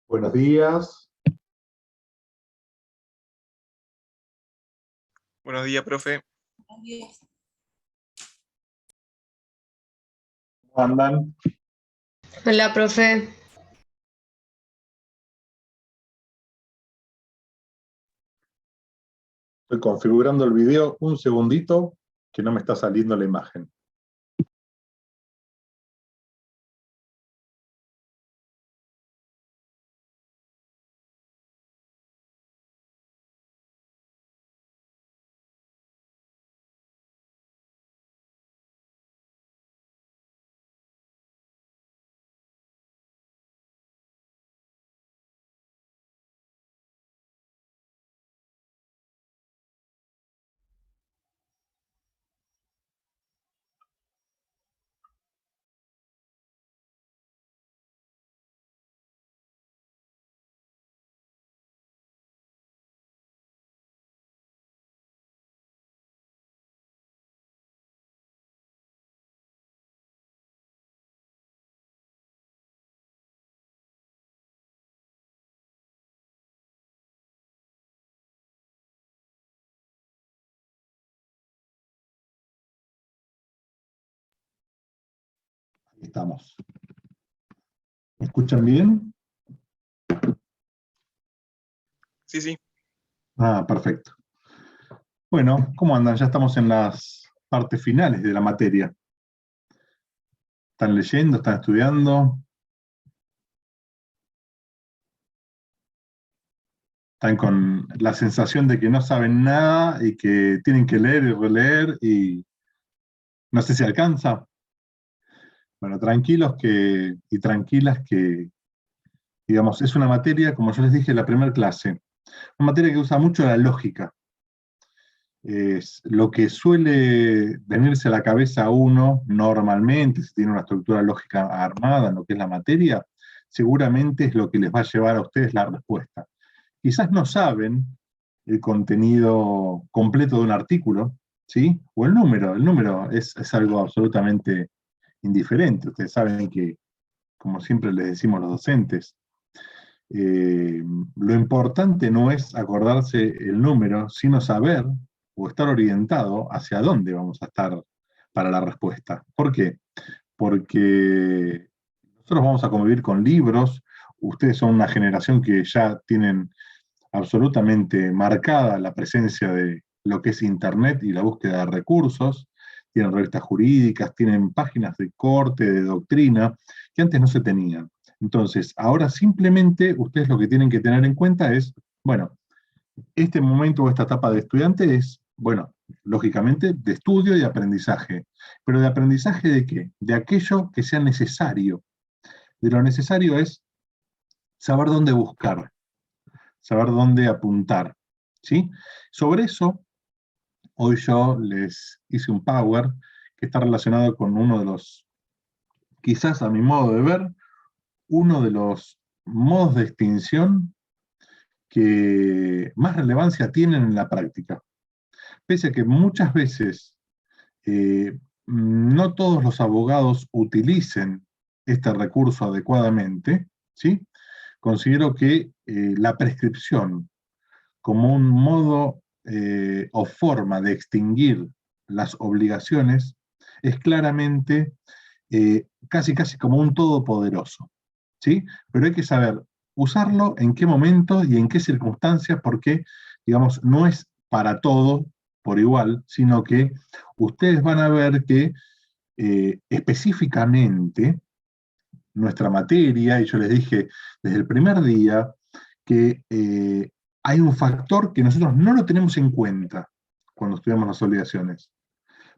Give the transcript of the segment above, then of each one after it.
Buenos días. Buenos días, profe. ¿Cómo andan? Hola, profe. Estoy configurando el video, un segundito, que no me está saliendo la imagen. Ahí estamos. ¿Me escuchan bien? Sí, sí. Perfecto. Bueno, ¿cómo andan? Ya estamos en las partes finales de la materia. ¿Están leyendo? ¿Están estudiando? ¿Están con la sensación de que no saben nada y que tienen que leer y releer y no sé si alcanza? Bueno, tranquilos y tranquilas que, digamos, es una materia, como yo les dije en la primera clase, una materia que usa mucho la lógica. Es lo que suele venirse a la cabeza a uno normalmente, si tiene una estructura lógica armada en lo que es la materia, seguramente es lo que les va a llevar a ustedes la respuesta. Quizás no saben el contenido completo de un artículo, ¿sí? O el número es algo absolutamente indiferente. Ustedes saben que, como siempre les decimos los docentes, lo importante no es acordarse el número, sino saber o estar orientado hacia dónde vamos a estar para la respuesta. ¿Por qué? Porque nosotros vamos a convivir con libros, ustedes son una generación que ya tienen absolutamente marcada la presencia de lo que es Internet y la búsqueda de recursos, tienen revistas jurídicas, tienen páginas de corte, de doctrina, que antes no se tenían. Entonces, ahora simplemente ustedes lo que tienen que tener en cuenta es, bueno, este momento o esta etapa de estudiante es, bueno, lógicamente de estudio y aprendizaje. ¿Pero de aprendizaje de qué? De aquello que sea necesario. De lo necesario es saber dónde buscar, saber dónde apuntar, ¿sí? Sobre eso, hoy yo les hice un power que está relacionado con uno de los, quizás a mi modo de ver, uno de los modos de extinción que más relevancia tienen en la práctica. Pese a que muchas veces no todos los abogados utilicen este recurso adecuadamente, ¿sí? Considero que la prescripción como un modo o forma de extinguir las obligaciones es claramente casi como un todopoderoso, ¿sí? Pero hay que saber usarlo en qué momento y en qué circunstancias, porque, digamos, no es para todo por igual, sino que ustedes van a ver que específicamente nuestra materia, y yo les dije desde el primer día, que hay un factor que nosotros no lo tenemos en cuenta cuando estudiamos las obligaciones.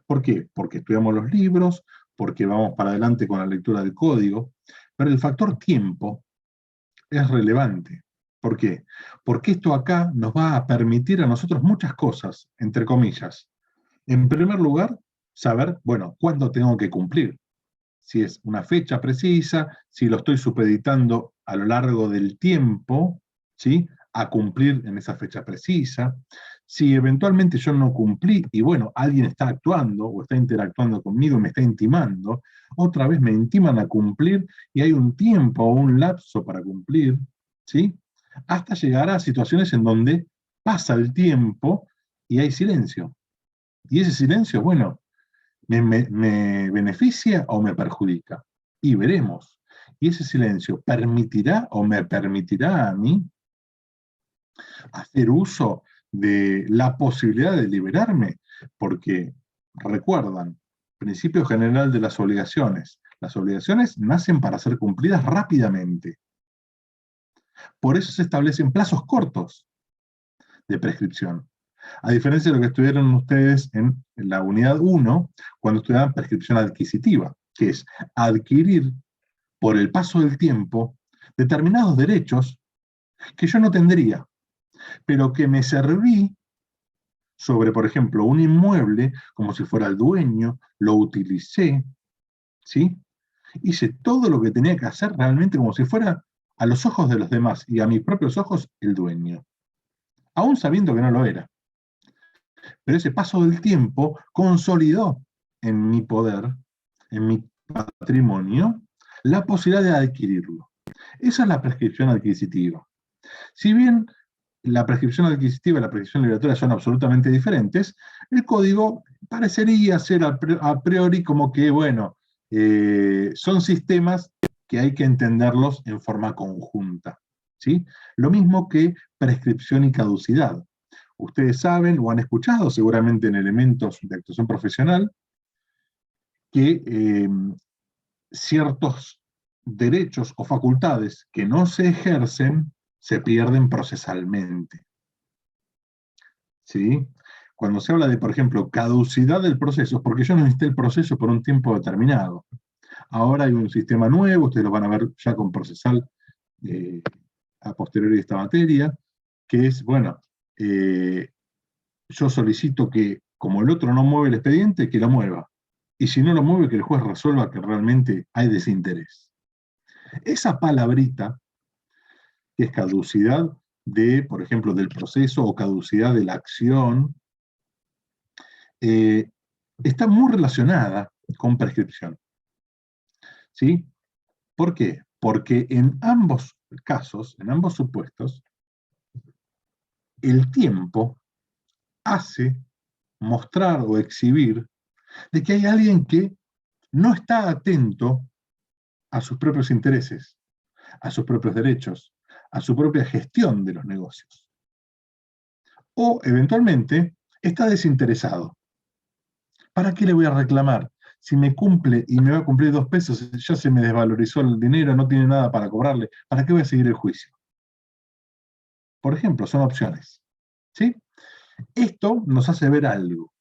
¿Por qué? Porque estudiamos los libros, porque vamos para adelante con la lectura del código, pero el factor tiempo es relevante. ¿Por qué? Porque esto acá nos va a permitir a nosotros muchas cosas, entre comillas. En primer lugar, saber, bueno, cuándo tengo que cumplir. Si es una fecha precisa, si lo estoy supeditando a lo largo del tiempo, ¿sí? A cumplir en esa fecha precisa. Si eventualmente yo no cumplí y bueno, alguien está actuando o está interactuando conmigo, me está intimando, otra vez me intiman a cumplir y hay un tiempo o un lapso para cumplir, ¿sí? Hasta llegar a situaciones en donde pasa el tiempo y hay silencio. Y ese silencio, bueno, ¿me beneficia o me perjudica? Y veremos. Y ese silencio permitirá o me permitirá a mí hacer uso de la posibilidad de liberarme, porque recuerdan, principio general de las obligaciones nacen para ser cumplidas rápidamente. Por eso se establecen plazos cortos de prescripción. A diferencia de lo que estudiaron ustedes en la unidad 1, cuando estudiaban prescripción adquisitiva, que es adquirir por el paso del tiempo determinados derechos que yo no tendría, pero que me serví sobre, por ejemplo, un inmueble, como si fuera el dueño, lo utilicé, ¿sí? Hice todo lo que tenía que hacer realmente como si fuera a los ojos de los demás y a mis propios ojos el dueño, aún sabiendo que no lo era. Pero ese paso del tiempo consolidó en mi poder, en mi patrimonio, la posibilidad de adquirirlo. Esa es la prescripción adquisitiva. Si bien la prescripción adquisitiva y la prescripción liberatoria son absolutamente diferentes, el código parecería ser a priori como que, bueno, son sistemas que hay que entenderlos en forma conjunta, ¿sí? Lo mismo que prescripción y caducidad. Ustedes saben o han escuchado seguramente en elementos de actuación profesional que ciertos derechos o facultades que no se ejercen se pierden procesalmente. ¿Sí? Cuando se habla de, por ejemplo, caducidad del proceso, es porque yo no necesité el proceso por un tiempo determinado. Ahora hay un sistema nuevo, ustedes lo van a ver ya con procesal a posteriori de esta materia, que es, bueno, yo solicito que, como el otro no mueve el expediente, que lo mueva. Y si no lo mueve, que el juez resuelva que realmente hay desinterés. Esa palabrita, que es caducidad de, por ejemplo, del proceso o caducidad de la acción, está muy relacionada con prescripción. ¿Sí? ¿Por qué? Porque en ambos casos, en ambos supuestos, el tiempo hace mostrar o exhibir de que hay alguien que no está atento a sus propios intereses, a sus propios derechos, a su propia gestión de los negocios. O, eventualmente, está desinteresado. ¿Para qué le voy a reclamar? Si me cumple y me va a cumplir 2 pesos, ya se me desvalorizó el dinero, no tiene nada para cobrarle, ¿para qué voy a seguir el juicio? Por ejemplo, son opciones. ¿Sí? Esto nos hace ver algo,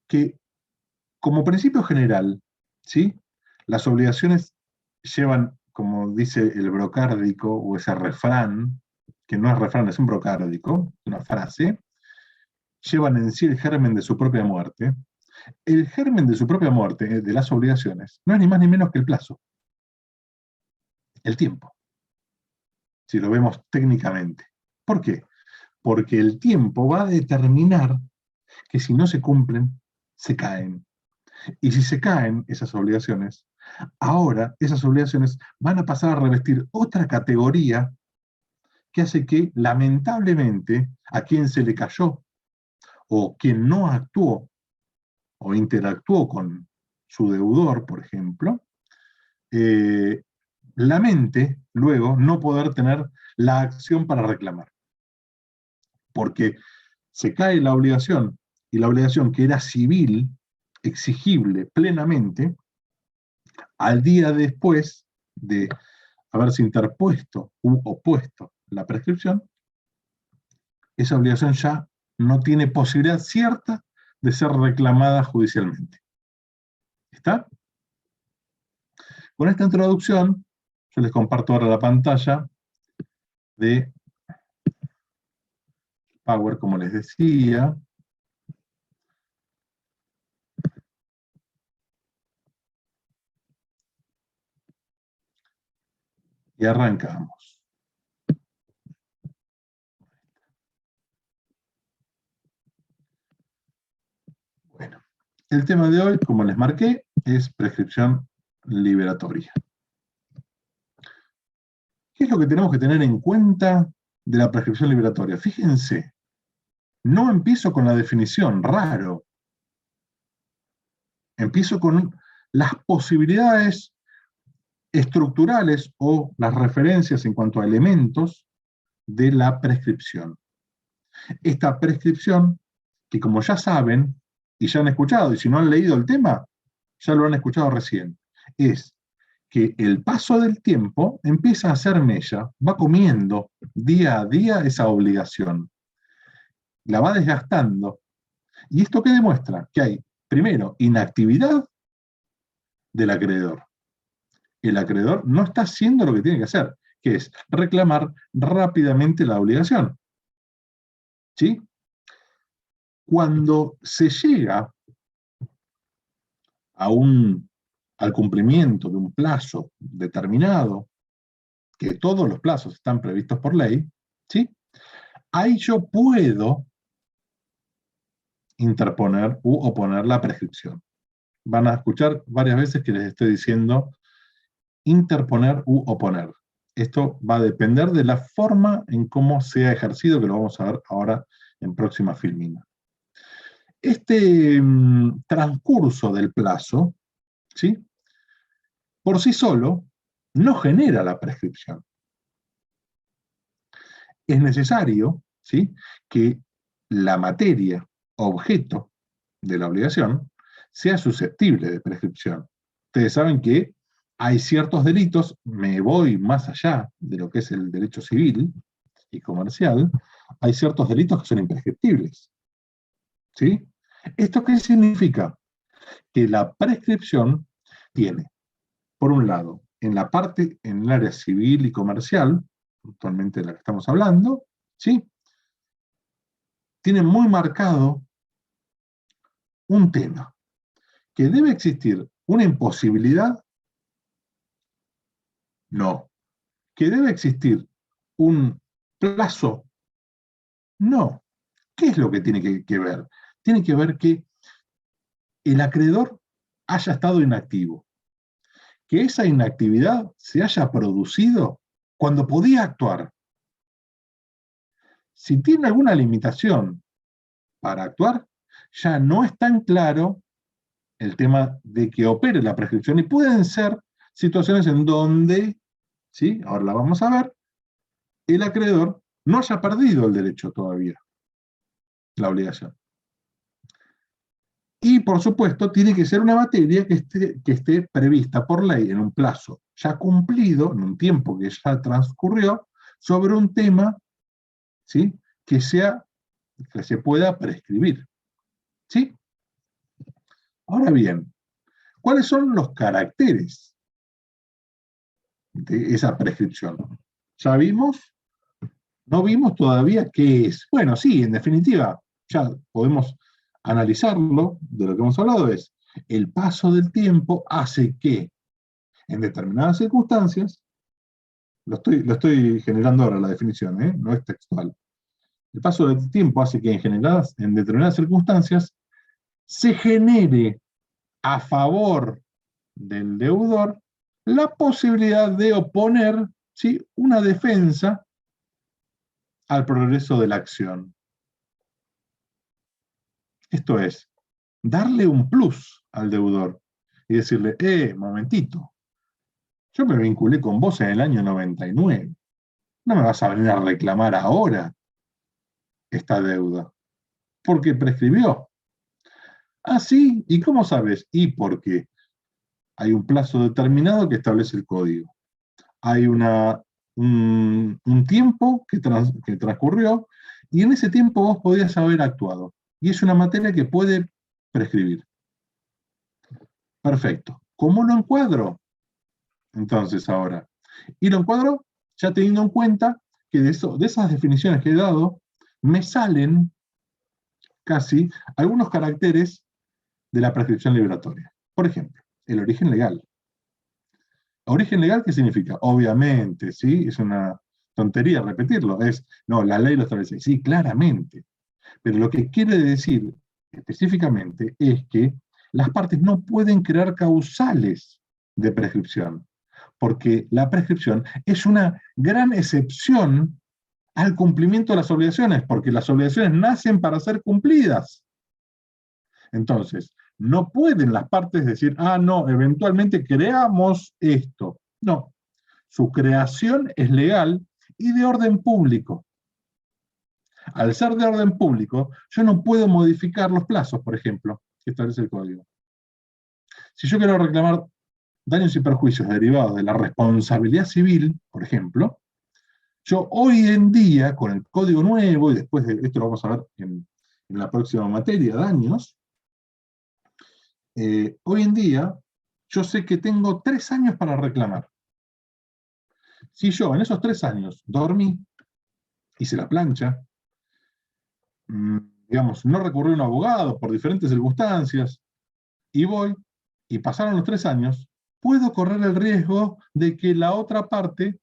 que como principio general, ¿sí? Las obligaciones llevan, como dice el brocárdico, o ese refrán, que no es refrán, es un brocárdico, una frase, llevan en sí el germen de su propia muerte. El germen de su propia muerte, de las obligaciones, no es ni más ni menos que el plazo, el tiempo, si lo vemos técnicamente. ¿Por qué? Porque el tiempo va a determinar que si no se cumplen, se caen. Y si se caen esas obligaciones, ahora esas obligaciones van a pasar a revestir otra categoría que hace que, lamentablemente, a quien se le cayó o quien no actuó o interactuó con su deudor, por ejemplo, lamente luego no poder tener la acción para reclamar. Porque se cae la obligación, y la obligación que era civil, exigible plenamente, al día después de haberse interpuesto u opuesto la prescripción, esa obligación ya no tiene posibilidad cierta de ser reclamada judicialmente. ¿Está? Con esta introducción, yo les comparto ahora la pantalla de Power, como les decía. Y arrancamos. Bueno, el tema de hoy, como les marqué, es prescripción liberatoria. ¿Qué es lo que tenemos que tener en cuenta de la prescripción liberatoria? Fíjense, no empiezo con la definición, raro. Empiezo con las posibilidades estructurales o las referencias en cuanto a elementos de la prescripción. Esta prescripción, que como ya saben, y ya han escuchado, y si no han leído el tema, ya lo han escuchado recién, es que el paso del tiempo empieza a hacer mella, va comiendo día a día esa obligación, la va desgastando. ¿Y esto qué demuestra? Que hay, primero, inactividad del acreedor. El acreedor no está haciendo lo que tiene que hacer, que es reclamar rápidamente la obligación. ¿Sí? Cuando se llega al cumplimiento de un plazo determinado, que todos los plazos están previstos por ley, ¿sí? Ahí yo puedo interponer u oponer la prescripción. Van a escuchar varias veces que les estoy diciendo interponer u oponer. Esto va a depender de la forma en cómo sea ejercido, que lo vamos a ver ahora en próxima filmina. Este transcurso del plazo, ¿sí?, por sí solo no genera la prescripción. Es necesario, ¿sí?, que la materia, objeto de la obligación, sea susceptible de prescripción. Ustedes saben que hay ciertos delitos, me voy más allá de lo que es el derecho civil y comercial, hay ciertos delitos que son imprescriptibles. ¿Sí? ¿Esto qué significa? Que la prescripción tiene, por un lado, en el área civil y comercial, actualmente de la que estamos hablando, ¿sí?, tiene muy marcado un tema, que debe existir una imposibilidad, no. Que debe existir un plazo, no. ¿Qué es lo que tiene que ver? Tiene que ver que el acreedor haya estado inactivo, que esa inactividad se haya producido cuando podía actuar. Si tiene alguna limitación para actuar, ya no es tan claro el tema de que opere la prescripción, y pueden ser situaciones en donde, ¿sí?, ahora la vamos a ver, el acreedor no haya perdido el derecho todavía, la obligación. Y, por supuesto, tiene que ser una materia que esté prevista por ley en un plazo ya cumplido, en un tiempo que ya transcurrió, sobre un tema, ¿sí?, que se pueda prescribir. ¿Sí? Ahora bien, ¿cuáles son los caracteres de esa prescripción? ¿Ya vimos? ¿No vimos todavía qué es? Bueno, sí, en definitiva, ya podemos analizarlo. De lo que hemos hablado es, el paso del tiempo hace que, en determinadas circunstancias, lo estoy generando ahora la definición, no es textual. El paso del tiempo hace que en determinadas circunstancias se genere a favor del deudor la posibilidad de oponer, ¿sí?, una defensa al progreso de la acción. Esto es, darle un plus al deudor y decirle, momentito, yo me vinculé con vos en el año 99, no me vas a venir a reclamar ahora esta deuda, porque prescribió. Ah, sí, ¿y cómo sabes? Y porque hay un plazo determinado que establece el código. Hay un tiempo que transcurrió, y en ese tiempo vos podías haber actuado. Y es una materia que puede prescribir. Perfecto. ¿Cómo lo encuadro? Entonces ahora. Y lo encuadro ya teniendo en cuenta que de esas definiciones que he dado, me salen casi algunos caracteres de la prescripción liberatoria. Por ejemplo, el origen legal. ¿Origen legal qué significa? Obviamente, ¿sí? Es una tontería repetirlo. No, la ley lo establece. Sí, claramente. Pero lo que quiere decir específicamente es que las partes no pueden crear causales de prescripción. porque la prescripción es una gran excepción al cumplimiento de las obligaciones, porque las obligaciones nacen para ser cumplidas. Entonces, no pueden las partes decir, no, eventualmente creamos esto. No, su creación es legal y de orden público. Al ser de orden público, yo no puedo modificar los plazos, por ejemplo, que establece el código. Si yo quiero reclamar daños y perjuicios derivados de la responsabilidad civil, por ejemplo, yo hoy en día, con el código nuevo, y después de esto lo vamos a ver en la próxima materia, daños, hoy en día yo sé que tengo 3 años para reclamar. Si yo en esos 3 años dormí, hice la plancha, digamos, no recurrí a un abogado por diferentes circunstancias, y voy, y pasaron los 3 años, puedo correr el riesgo de que la otra parte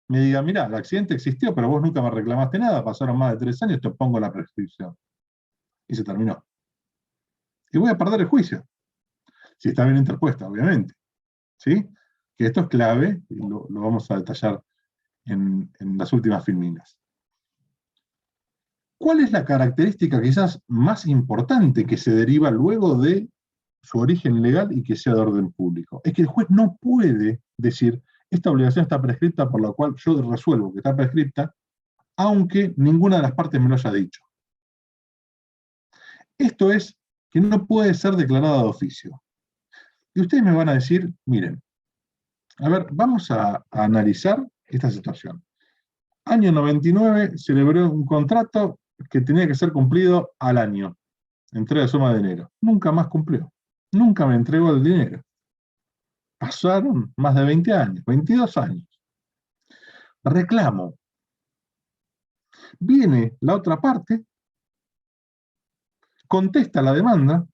me diga, mirá, el accidente existió, pero vos nunca me reclamaste nada, pasaron más de 3 años, te pongo la prescripción. Y se terminó. Y voy a perder el juicio, si está bien interpuesta, obviamente. ¿Sí? Que esto es clave, y lo vamos a detallar en las últimas filminas. ¿Cuál es la característica quizás más importante que se deriva luego de su origen legal y que sea de orden público? Es que el juez no puede decir, esta obligación está prescripta, por la cual yo resuelvo que está prescripta, aunque ninguna de las partes me lo haya dicho. Esto es que no puede ser declarada de oficio. Y ustedes me van a decir, miren, a ver, vamos a analizar esta situación. Año 99, celebré un contrato que tenía que ser cumplido al año. Entrega de suma de enero. Nunca más cumplió. Nunca me entregó el dinero. Pasaron más de 20 años, 22 años. Reclamo. Viene la otra parte, contesta la demanda,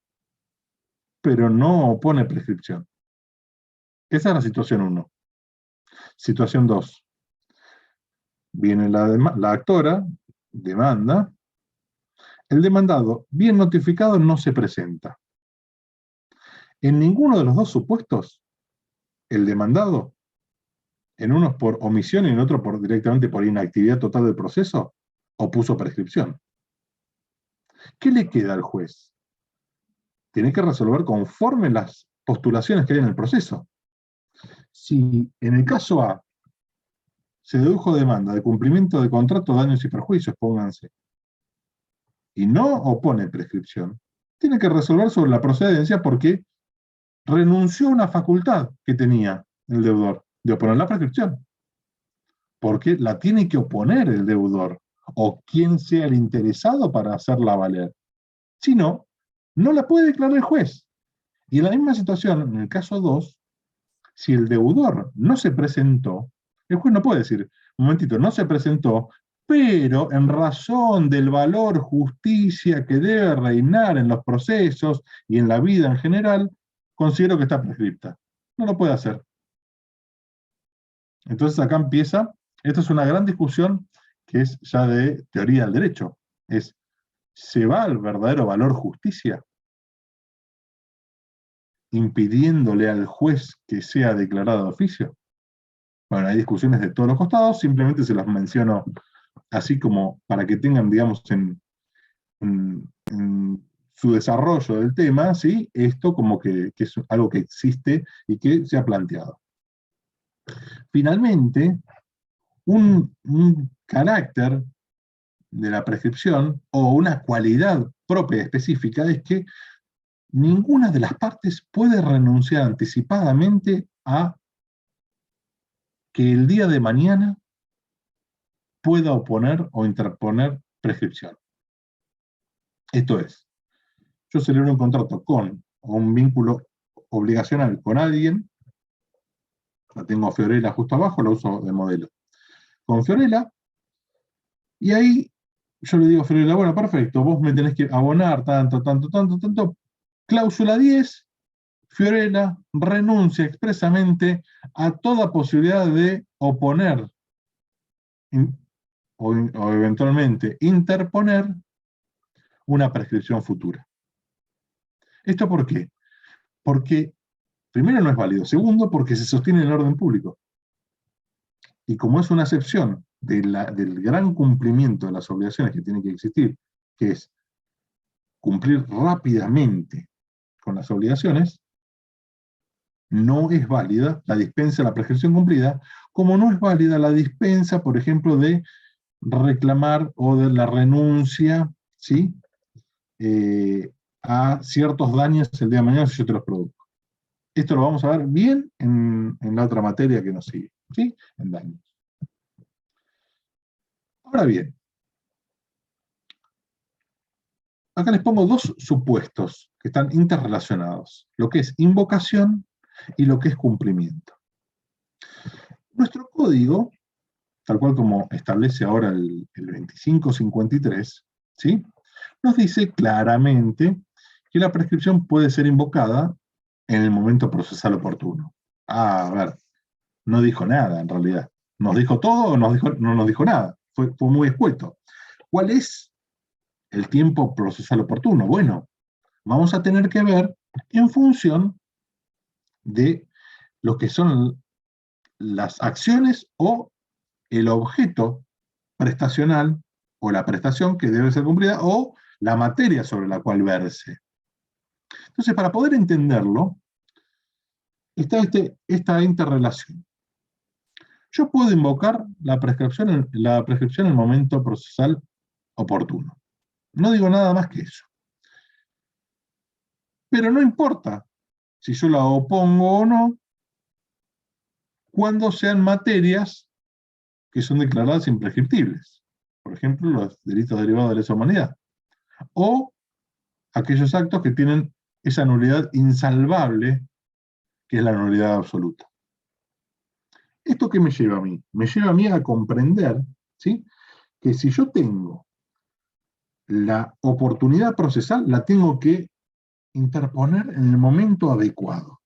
pero no opone prescripción. Esa es la situación 1. Situación 2. Viene la actora, demanda. El demandado, bien notificado, no se presenta. En ninguno de los dos supuestos, el demandado, en unos por omisión y en otro directamente por inactividad total del proceso, opuso prescripción. ¿Qué le queda al juez? Tiene que resolver conforme las postulaciones que hay en el proceso. Si en el caso A se dedujo demanda de cumplimiento de contrato, daños y perjuicios, pónganse, y no opone prescripción, tiene que resolver sobre la procedencia porque renunció a una facultad que tenía el deudor de oponer la prescripción. Porque la tiene que oponer el deudor, o quien sea el interesado para hacerla valer. Si no, no la puede declarar el juez. Y en la misma situación, en el caso 2, si el deudor no se presentó, el juez no puede decir, un momentito, no se presentó, pero en razón del valor justicia que debe reinar en los procesos y en la vida en general, considero que está prescripta. No lo puede hacer. Entonces acá empieza, esto es una gran discusión que es ya de teoría del derecho. Es, ¿se va al verdadero valor justicia? Impidiéndole al juez que sea declarado de oficio. Bueno, hay discusiones de todos los costados, simplemente se las menciono así como para que tengan, digamos, en su desarrollo del tema, ¿sí? Esto como que es algo que existe y que se ha planteado. Finalmente, un carácter de la prescripción o una cualidad propia específica es que ninguna de las partes puede renunciar anticipadamente a que el día de mañana pueda oponer o interponer prescripción. Esto es, yo celebro un contrato con o un vínculo obligacional con alguien, la tengo a Fiorella justo abajo, la uso de modelo. Con Fiorella, y ahí yo le digo a Fiorella, bueno, perfecto, vos me tenés que abonar tanto, cláusula 10, Fiorella renuncia expresamente a toda posibilidad de oponer o eventualmente interponer una prescripción futura. ¿Esto por qué? Porque Primero, no es válido. Segundo, porque se sostiene en el orden público. Y como es una excepción del gran cumplimiento de las obligaciones que tienen que existir, que es cumplir rápidamente con las obligaciones, no es válida la dispensa de la prescripción cumplida, como no es válida la dispensa, por ejemplo, de reclamar o de la renuncia, ¿sí? A ciertos daños el día de mañana si yo te los produzco. Esto lo vamos a ver bien en la otra materia que nos sigue, ¿sí? En daños. Ahora bien, acá les pongo dos supuestos que están interrelacionados, lo que es invocación y lo que es cumplimiento. Nuestro código, tal cual como establece ahora el 2553, ¿sí? Nos dice claramente que la prescripción puede ser invocada en el momento procesal oportuno. A ver, no dijo nada en realidad. ¿Nos dijo todo o no nos dijo nada? Fue muy escueto. ¿Cuál es el tiempo procesal oportuno? Bueno, vamos a tener que ver en función de lo que son las acciones o el objeto prestacional o la prestación que debe ser cumplida o la materia sobre la cual verse. Entonces, para poder entenderlo, está esta interrelación. Yo puedo invocar la prescripción en el momento procesal oportuno. No digo nada más que eso. Pero no importa si yo la opongo o no, cuando sean materias que son declaradas imprescriptibles. Por ejemplo, los delitos derivados de lesa humanidad. O aquellos actos que tienen esa nulidad insalvable, que es la nulidad absoluta. ¿Esto qué me lleva a mí? Me lleva a mí a comprender, ¿sí?, que si yo tengo la oportunidad procesal, la tengo que interponer en el momento adecuado.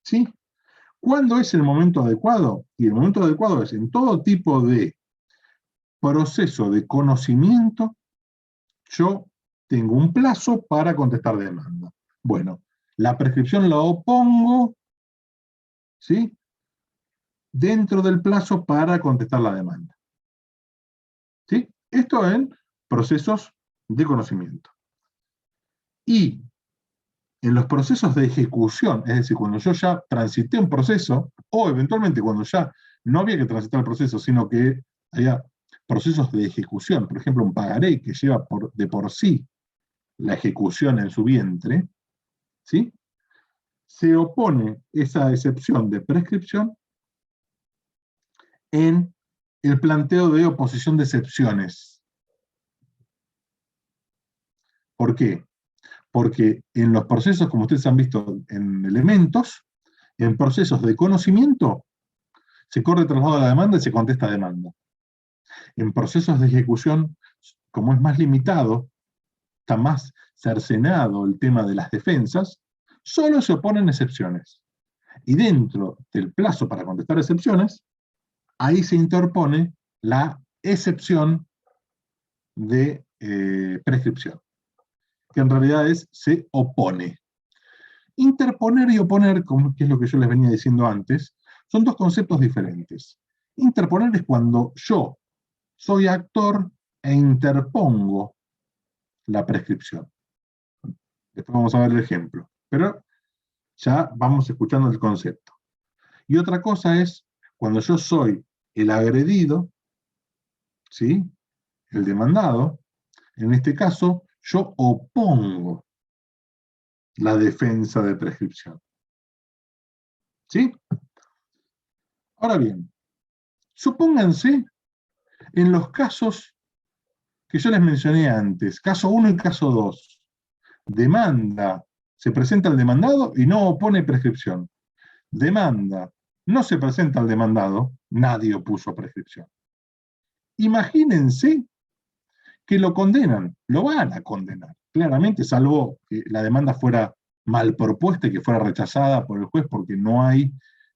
¿Sí? ¿Cuándo es el momento adecuado? Y el momento adecuado es en todo tipo de proceso de conocimiento, yo tengo un plazo para contestar demanda. Bueno, la prescripción la opongo, ¿sí?, dentro del plazo para contestar la demanda. ¿Sí? Esto en procesos de conocimiento. Y en los procesos de ejecución, es decir, cuando yo ya transité un proceso, o eventualmente cuando ya no había que transitar el proceso, sino que había procesos de ejecución, por ejemplo, un pagaré que lleva de por sí la ejecución en su vientre, ¿sí?, se opone esa excepción de prescripción en el planteo de oposición de excepciones. ¿Por qué? Porque en los procesos, como ustedes han visto en elementos, en procesos de conocimiento, se corre traslado a la demanda y se contesta a demanda. En procesos de ejecución, como es más limitado, está más cercenado el tema de las defensas, solo se oponen excepciones. Y dentro del plazo para contestar excepciones, ahí se interpone la excepción de prescripción, que en realidad se opone. Interponer y oponer, que es lo que yo les venía diciendo antes, son dos conceptos diferentes. Interponer es cuando yo soy actor e interpongo la prescripción. Después vamos a ver el ejemplo, pero ya vamos escuchando el concepto. Y otra cosa es cuando yo soy el agredido, ¿sí?, el demandado. En este caso, yo opongo la defensa de prescripción. ¿Sí? Ahora bien, supónganse en los casos que yo les mencioné antes, caso 1 y caso 2. Demanda, se presenta el demandado y no opone prescripción. Demanda, no se presenta el demandado, nadie opuso prescripción. Imagínense que lo condenan, lo van a condenar, claramente, salvo que la demanda fuera mal propuesta y que fuera rechazada por el juez porque no hay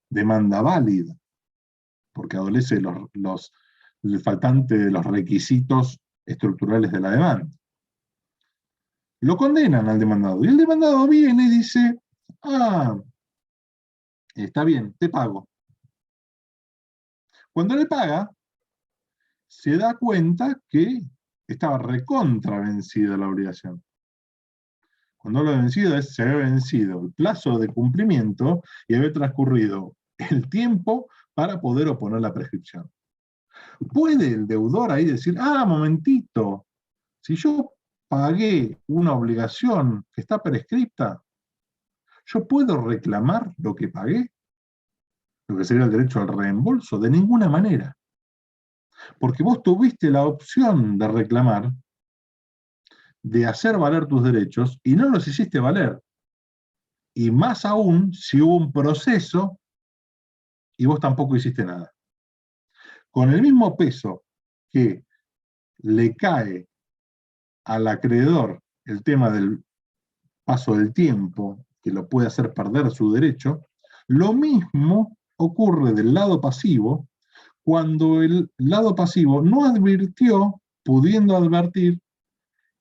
demanda válida, porque adolece el faltante de los requisitos estructurales de la demanda. Lo condenan al demandado, y el demandado viene y dice, Está bien, te pago. Cuando le paga, se da cuenta que estaba recontra vencida la obligación. Cuando hablo de vencido es se había vencido el plazo de cumplimiento y había transcurrido el tiempo para poder oponer la prescripción. ¿Puede el deudor ahí decir, momentito, si yo pagué una obligación que está prescripta, yo puedo reclamar lo que pagué? Lo que sería el derecho al reembolso, de ninguna manera. Porque vos tuviste la opción de reclamar, de hacer valer tus derechos, y no los hiciste valer. Y más aún si hubo un proceso y vos tampoco hiciste nada. Con el mismo peso que le cae al acreedor el tema del paso del tiempo, que lo puede hacer perder su derecho, lo mismo ocurre del lado pasivo cuando el lado pasivo no advirtió, pudiendo advertir,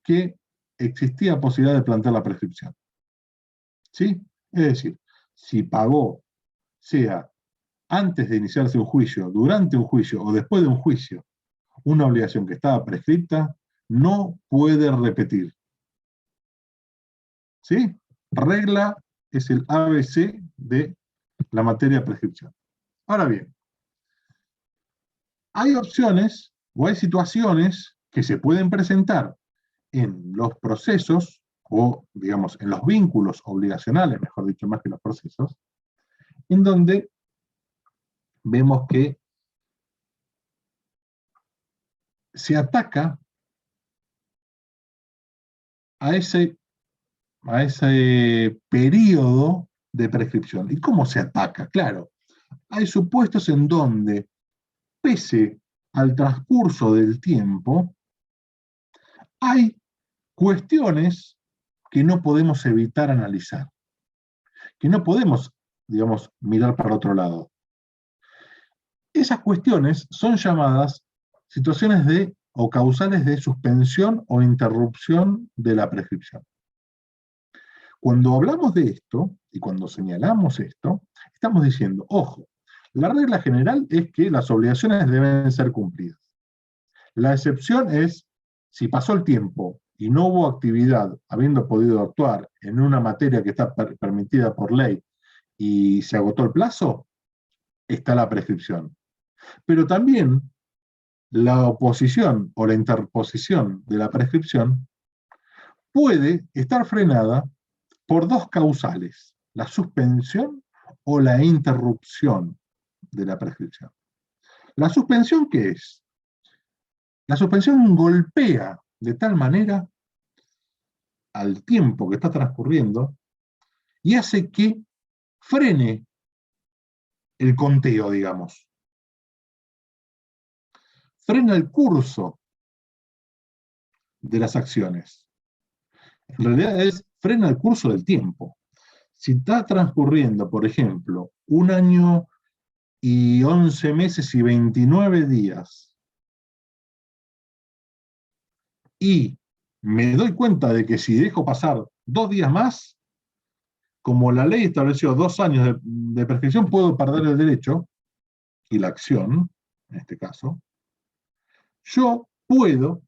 que existía posibilidad de plantear la prescripción. ¿Sí? Es decir, si pagó, sea antes de iniciarse un juicio, durante un juicio o después de un juicio, una obligación que estaba prescripta, no puede repetir. ¿Sí? Regla es el ABC de la materia de prescripción. Ahora bien, hay opciones o hay situaciones que se pueden presentar en los procesos o, digamos, en los vínculos obligacionales, mejor dicho, más que los procesos, en donde vemos que se ataca a ese periodo de prescripción. ¿Y cómo se ataca? Claro, hay supuestos en donde, pese al transcurso del tiempo, hay cuestiones que no podemos evitar analizar, que no podemos, digamos, mirar para otro lado. Esas cuestiones son llamadas situaciones de o causales de suspensión o interrupción de la prescripción. Cuando hablamos de esto, y cuando señalamos esto, estamos diciendo, ojo, la regla general es que las obligaciones deben ser cumplidas. La excepción es, si pasó el tiempo y no hubo actividad, habiendo podido actuar en una materia que está permitida por ley y se agotó el plazo, está la prescripción. Pero también la oposición o la interposición de la prescripción puede estar frenada por dos causales, la suspensión o la interrupción de la prescripción. ¿La suspensión qué es? La suspensión golpea de tal manera al tiempo que está transcurriendo y hace que frene el conteo, digamos. Frena el curso de las acciones. En realidad frena el curso del tiempo. Si está transcurriendo, por ejemplo, 1 año y 11 meses y 29 días, y me doy cuenta de que si dejo pasar 2 días más, como la ley estableció 2 años de prescripción, puedo perder el derecho y la acción, en este caso, yo puedo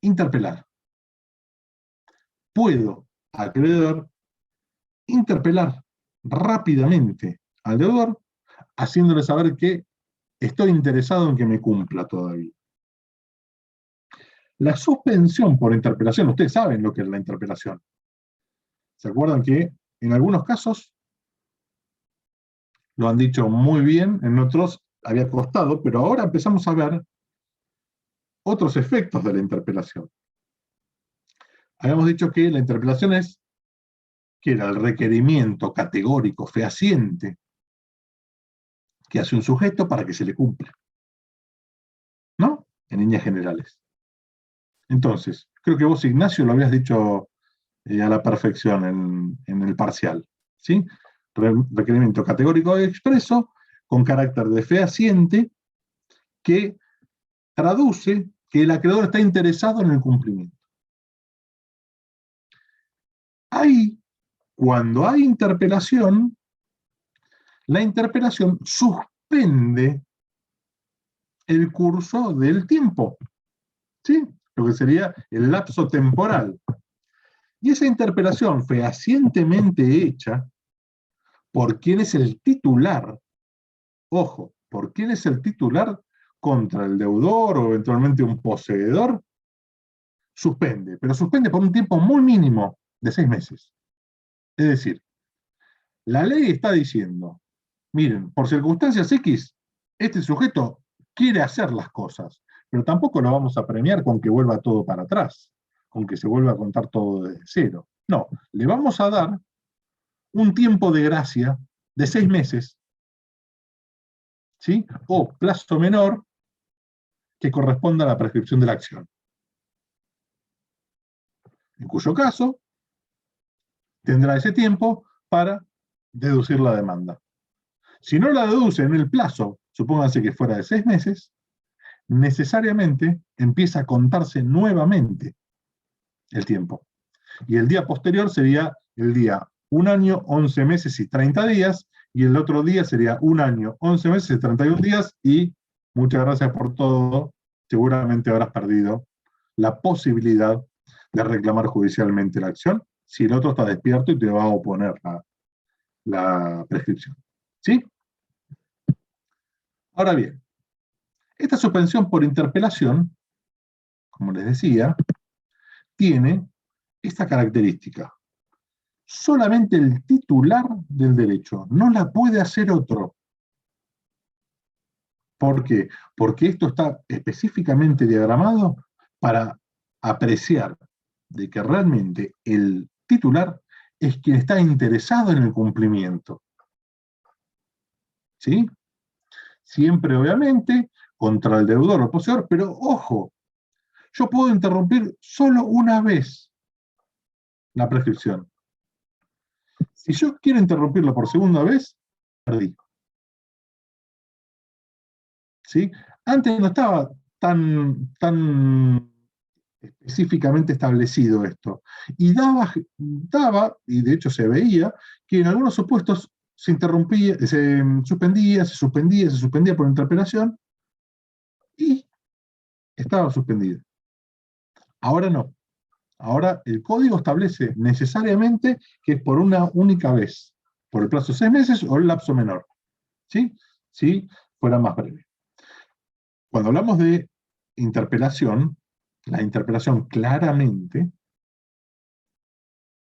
interpelar. Puedo, acreedor, interpelar rápidamente al deudor, haciéndole saber que estoy interesado en que me cumpla todavía. La suspensión por interpelación, ustedes saben lo que es la interpelación. ¿Se acuerdan que en algunos casos lo han dicho muy bien, en otros había costado, pero ahora empezamos a ver otros efectos de la interpelación? Habíamos dicho que la interpelación es, que era el requerimiento categórico, fehaciente, que hace un sujeto para que se le cumpla. ¿No? En líneas generales. Entonces, creo que vos, Ignacio, lo habías dicho a la perfección en el parcial. ¿Sí? Requerimiento categórico expreso con carácter de fehaciente que traduce que el acreedor está interesado en el cumplimiento. Ahí, cuando hay interpelación, la interpelación suspende el curso del tiempo, ¿sí? Lo que sería el lapso temporal. Y esa interpelación fehacientemente hecha por quien es el titular, ojo, por quien es el titular contra el deudor o eventualmente un poseedor, suspende, pero suspende por un tiempo muy mínimo de 6 meses. Es decir, la ley está diciendo, miren, por circunstancias X, este sujeto quiere hacer las cosas, pero tampoco lo vamos a premiar con que vuelva todo para atrás, con que se vuelva a contar todo desde cero. No, le vamos a dar un tiempo de gracia de 6 meses, ¿sí? O plazo menor que corresponda a la prescripción de la acción. En cuyo caso, tendrá ese tiempo para deducir la demanda. Si no la deduce en el plazo, supónganse que fuera de 6 meses, necesariamente empieza a contarse nuevamente el tiempo. Y el día posterior sería el día 1 año, 11 meses y 30 días, y el otro día sería 1 año, 11 meses y 31 días, y muchas gracias por todo, seguramente habrás perdido la posibilidad de reclamar judicialmente la acción, si el otro está despierto y te va a oponer la prescripción. ¿Sí? Ahora bien, esta suspensión por interpelación, como les decía, tiene esta característica. Solamente el titular del derecho, no la puede hacer otro. ¿Por qué? Porque esto está específicamente diagramado para apreciar de que realmente el titular es quien está interesado en el cumplimiento. ¿Sí? Siempre, obviamente, contra el deudor o poseedor, pero ojo, yo puedo interrumpir solo una vez la prescripción. Si yo quiero interrumpirlo por segunda vez, perdí. ¿Sí? Antes no estaba tan específicamente establecido esto. Y daba, y de hecho se veía, que en algunos supuestos se interrumpía, se suspendía por interpelación, y estaba suspendida. Ahora no. Ahora el código establece necesariamente que es por una única vez, por el plazo de 6 meses o el lapso menor. ¿Sí? Si fuera más breve. Cuando hablamos de interpelación, la interpelación claramente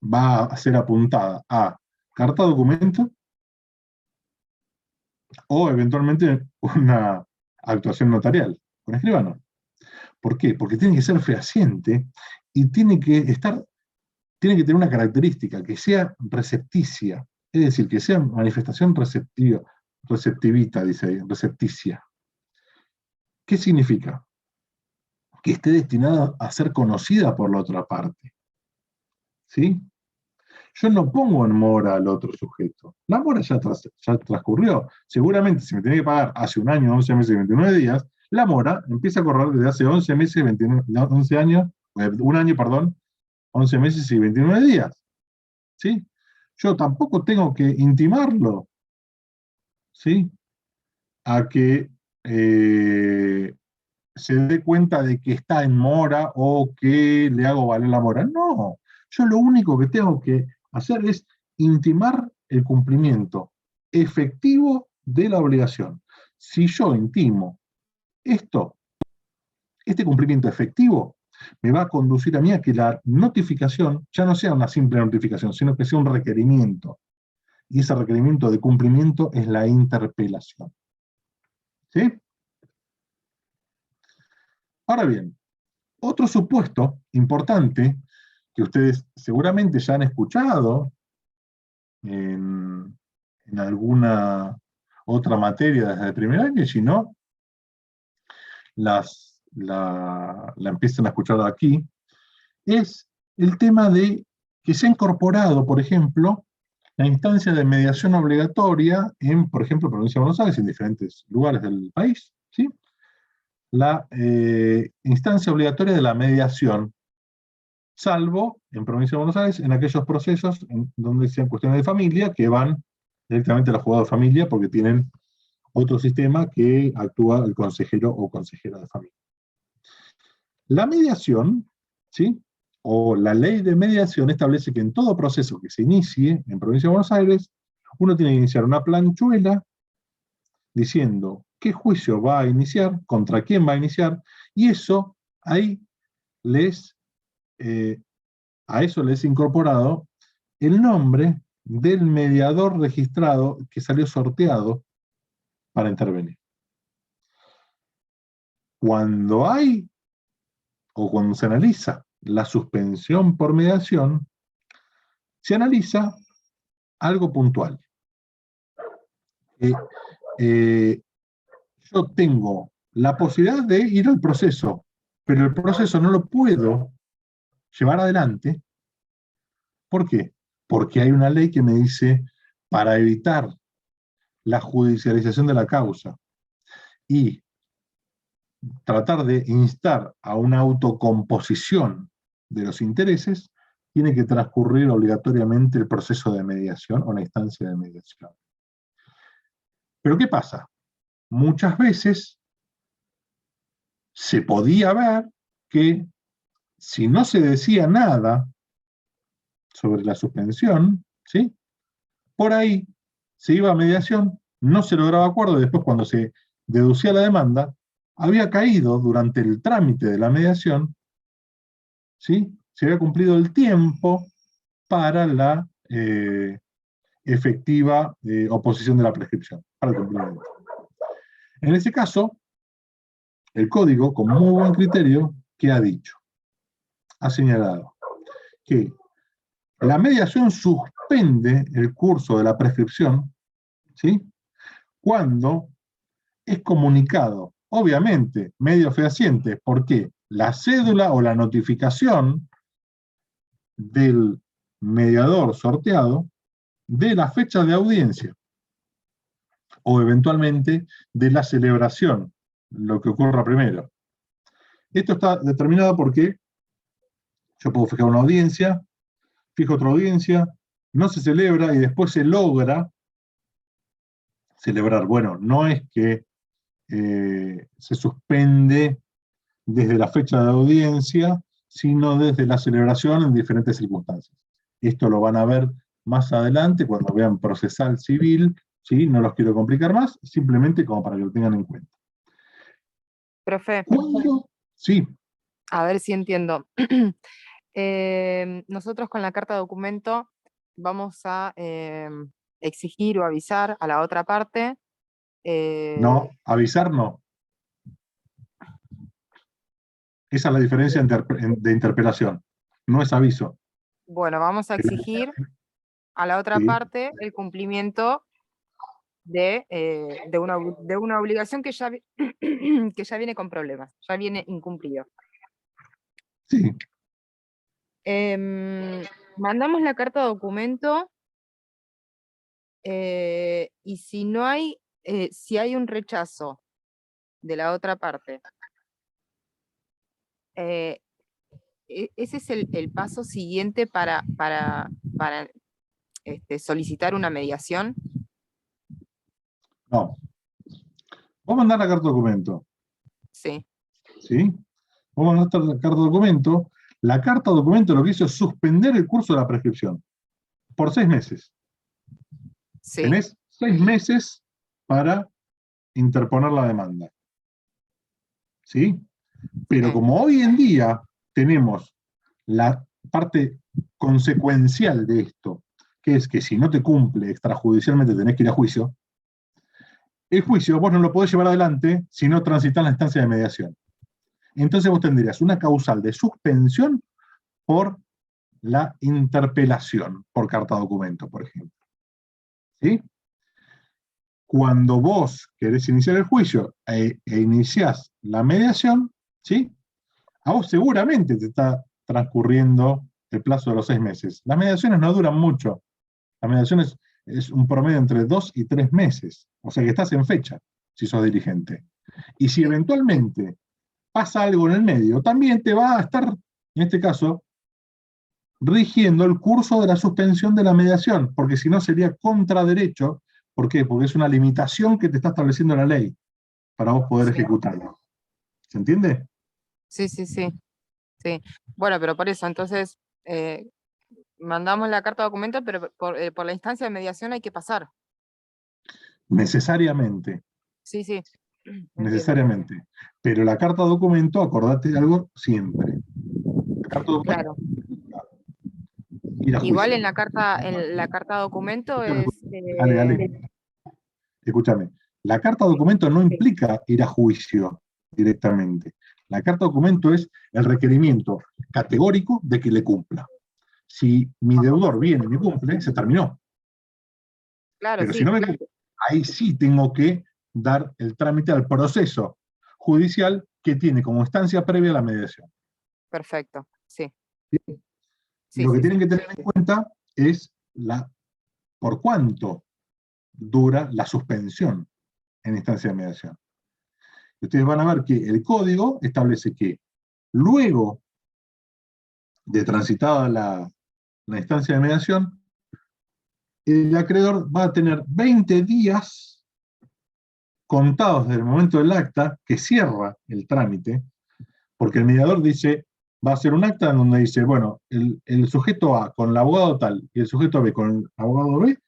va a ser apuntada a carta documento o eventualmente una actuación notarial con escribano. ¿Por qué? Porque tiene que ser fehaciente y tiene que tener una característica, que sea recepticia, es decir, que sea manifestación receptivita, dice ahí, recepticia. ¿Qué significa? Que esté destinada a ser conocida por la otra parte. ¿Sí? Yo no pongo en mora al otro sujeto. La mora ya transcurrió. Seguramente, si me tenía que pagar hace 1 año, 11 meses y 29 días, la mora empieza a correr desde hace 11 meses, 11 años, 1 año, perdón, 11 meses y 29 días. ¿Sí? Yo tampoco tengo que intimarlo, ¿sí? A que se dé cuenta de que está en mora o que le hago valer la mora. No, yo lo único que tengo que hacer es intimar el cumplimiento efectivo de la obligación. Si yo intimo este cumplimiento efectivo, me va a conducir a mí a que la notificación ya no sea una simple notificación, sino que sea un requerimiento. Y ese requerimiento de cumplimiento es la interpelación. ¿Sí? Ahora bien, otro supuesto importante que ustedes seguramente ya han escuchado en alguna otra materia desde el primer año, y si no, la empiezan a escuchar aquí, es el tema de que se ha incorporado, por ejemplo, la instancia de mediación obligatoria en, por ejemplo, Provincia de Buenos Aires, en diferentes lugares del país, ¿sí? La instancia obligatoria de la mediación, salvo en Provincia de Buenos Aires, en aquellos procesos donde sean cuestiones de familia que van directamente a los juzgados de familia porque tienen otro sistema que actúa el consejero o consejera de familia. La mediación, ¿sí? O la ley de mediación establece que en todo proceso que se inicie en Provincia de Buenos Aires, uno tiene que iniciar una planchuela diciendo qué juicio va a iniciar, contra quién va a iniciar, y eso ahí a eso les he incorporado el nombre del mediador registrado que salió sorteado para intervenir. Cuando hay, o cuando se analiza la suspensión por mediación, se analiza algo puntual. Yo tengo la posibilidad de ir al proceso, pero el proceso no lo puedo llevar adelante. ¿Por qué? Porque hay una ley que me dice, para evitar la judicialización de la causa y tratar de instar a una autocomposición de los intereses, tiene que transcurrir obligatoriamente el proceso de mediación o la instancia de mediación. Pero ¿qué pasa? Muchas veces se podía ver que si no se decía nada sobre la suspensión, ¿sí? Por ahí se iba a mediación, no se lograba acuerdo, y después cuando se deducía la demanda, había caído durante el trámite de la mediación, ¿sí? Se había cumplido el tiempo para la efectiva oposición de la prescripción, para el cumplimiento. En ese caso, el código, con muy buen criterio, ¿qué ha dicho? Ha señalado que la mediación suspende el curso de la prescripción, ¿sí? Cuando es comunicado, obviamente, medio fehaciente, porque la cédula o la notificación del mediador sorteado de la fecha de audiencia, o eventualmente de la celebración, lo que ocurra primero. Esto está determinado porque yo puedo fijar una audiencia, fijo otra audiencia, no se celebra y después se logra celebrar. Bueno, no es que se suspende desde la fecha de audiencia, sino desde la celebración en diferentes circunstancias. Esto lo van a ver más adelante cuando vean procesal civil, ¿sí? No los quiero complicar más, simplemente como para que lo tengan en cuenta. Profe, ¿Cuándo? Sí, a ver si entiendo. Nosotros con la carta documento vamos a exigir o avisar a la otra parte. no, avisar no. Esa es la diferencia de interpelación. No es aviso. Bueno, vamos a exigir a la otra Sí. parte el cumplimiento de una obligación que ya, que ya viene con problemas, ya viene incumplido. Sí, Mandamos la carta documento y si no hay, si hay un rechazo de la otra parte, ese es el paso siguiente para solicitar una mediación. no. Vos mandar la carta documento. Sí. ¿Sí? Vos mandar la carta documento. La carta documento lo que hizo es suspender el curso de la prescripción. Por 6 meses. Sí. Tenés 6 meses para interponer la demanda. ¿Sí? Pero Sí. como hoy en día tenemos la parte consecuencial de esto, que es que si no te cumple extrajudicialmente tenés que ir a juicio, el juicio vos no lo podés llevar adelante si no transitas la instancia de mediación. Entonces vos tendrías una causal de suspensión por la interpelación, por carta documento, por ejemplo. ¿Sí? Cuando vos querés iniciar el juicio e iniciás la mediación, ¿sí? A vos seguramente te está transcurriendo el plazo de los 6 meses. Las mediaciones no duran mucho. Las mediaciones es un promedio entre 2 y 3 meses. O sea que estás en fecha, si sos dirigente. Y si eventualmente pasa algo en el medio, también te va a estar, en este caso, rigiendo el curso de la suspensión de la mediación, porque si no sería contraderecho. ¿Por qué? Porque es una limitación que te está estableciendo la ley para vos poder Sí. ejecutarlo. ¿Se entiende? Sí, sí, sí. Sí. Bueno, pero por eso, entonces, mandamos la carta de documento, pero por la instancia de mediación hay que pasar. Necesariamente, Sí, sí. Entiendo. necesariamente. Pero la carta documento, acordate de algo siempre. La carta documento, Claro. ir a Igual juicio. en la carta documento Escúchame, es dale, dale. Escúchame. La carta documento no implica ir a juicio directamente. La carta documento es el requerimiento categórico de que le cumpla. Si mi deudor viene y me cumple, se terminó. claro, Pero si sí. no me cumple, ahí sí tengo que dar el trámite al proceso judicial que tiene como instancia previa la mediación. Perfecto. Sí. Y Sí, lo que sí, tienen sí. que tener en cuenta es por cuánto dura la suspensión en instancia de mediación. Y ustedes van a ver que el código establece que luego de transitada la instancia de mediación, el acreedor va a tener 20 días contados desde el momento del acta que cierra el trámite, porque el mediador dice, va a ser un acta en donde dice, bueno, el sujeto A con el abogado tal y el sujeto B con el abogado B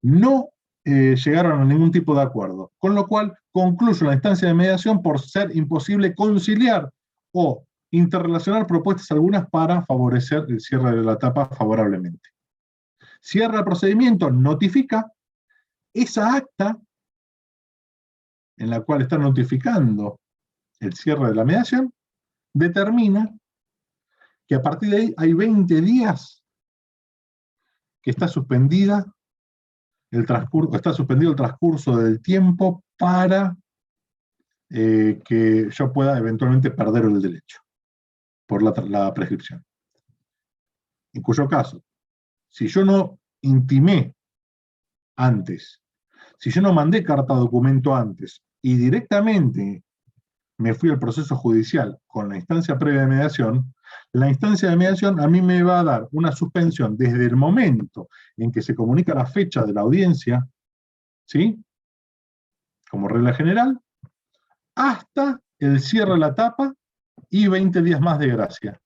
no llegaron a ningún tipo de acuerdo, con lo cual concluyo la instancia de mediación por ser imposible conciliar o interrelacionar propuestas algunas para favorecer el cierre de la etapa favorablemente. Cierra el procedimiento, notifica esa acta en la cual está notificando el cierre de la mediación, determina que a partir de ahí hay 20 días que está suspendido el transcurso del tiempo para que yo pueda eventualmente perder el derecho por la prescripción. En cuyo caso, si yo no intimé antes, si yo no mandé carta documento antes y directamente me fui al proceso judicial con la instancia previa de mediación, la instancia de mediación a mí me va a dar una suspensión desde el momento en que se comunica la fecha de la audiencia, ¿sí? Como regla general, hasta el cierre de la etapa y 20 días más de gracia.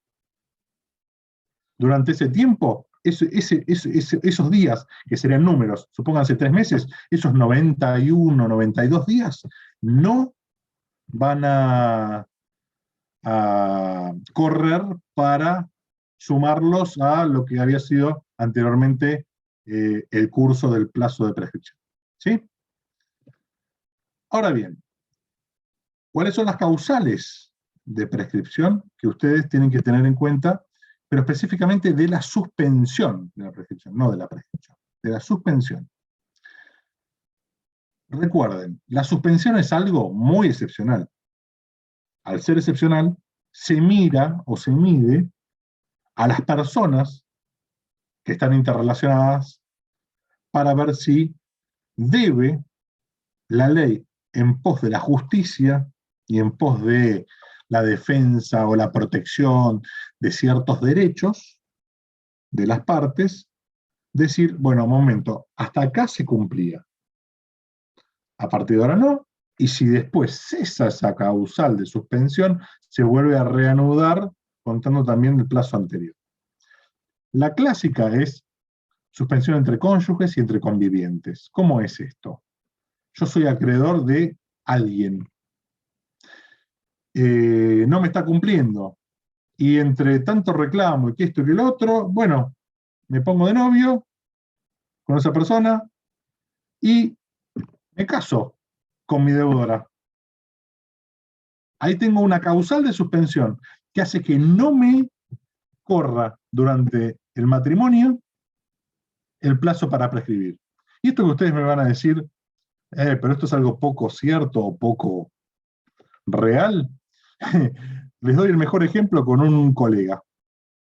Durante ese tiempo, esos días, que serían números, supónganse 3 meses, esos 91, 92 días, no van a correr para sumarlos a lo que había sido anteriormente el curso del plazo de prescripción. ¿Sí? Ahora bien, ¿cuáles son las causales de prescripción que ustedes tienen que tener en cuenta, pero específicamente de la suspensión de la prescripción, no de la prescripción, de la suspensión? Recuerden, la suspensión es algo muy excepcional. Al ser excepcional, se mira o se mide a las personas que están interrelacionadas para ver si debe la ley en pos de la justicia y en pos de la defensa o la protección de ciertos derechos de las partes, decir, bueno, momento, hasta acá se cumplía, a partir de ahora no, y si después cesa esa causal de suspensión, se vuelve a reanudar contando también el plazo anterior. La clásica es suspensión entre cónyuges y entre convivientes. ¿Cómo es esto? Yo soy acreedor de alguien, no me está cumpliendo, y entre tanto reclamo y que esto y que el otro, bueno, me pongo de novio con esa persona y me caso con mi deudora. Ahí tengo una causal de suspensión que hace que no me corra durante el matrimonio el plazo para prescribir. Y esto que ustedes me van a decir, pero esto es algo poco cierto o poco real. Les doy el mejor ejemplo con un colega,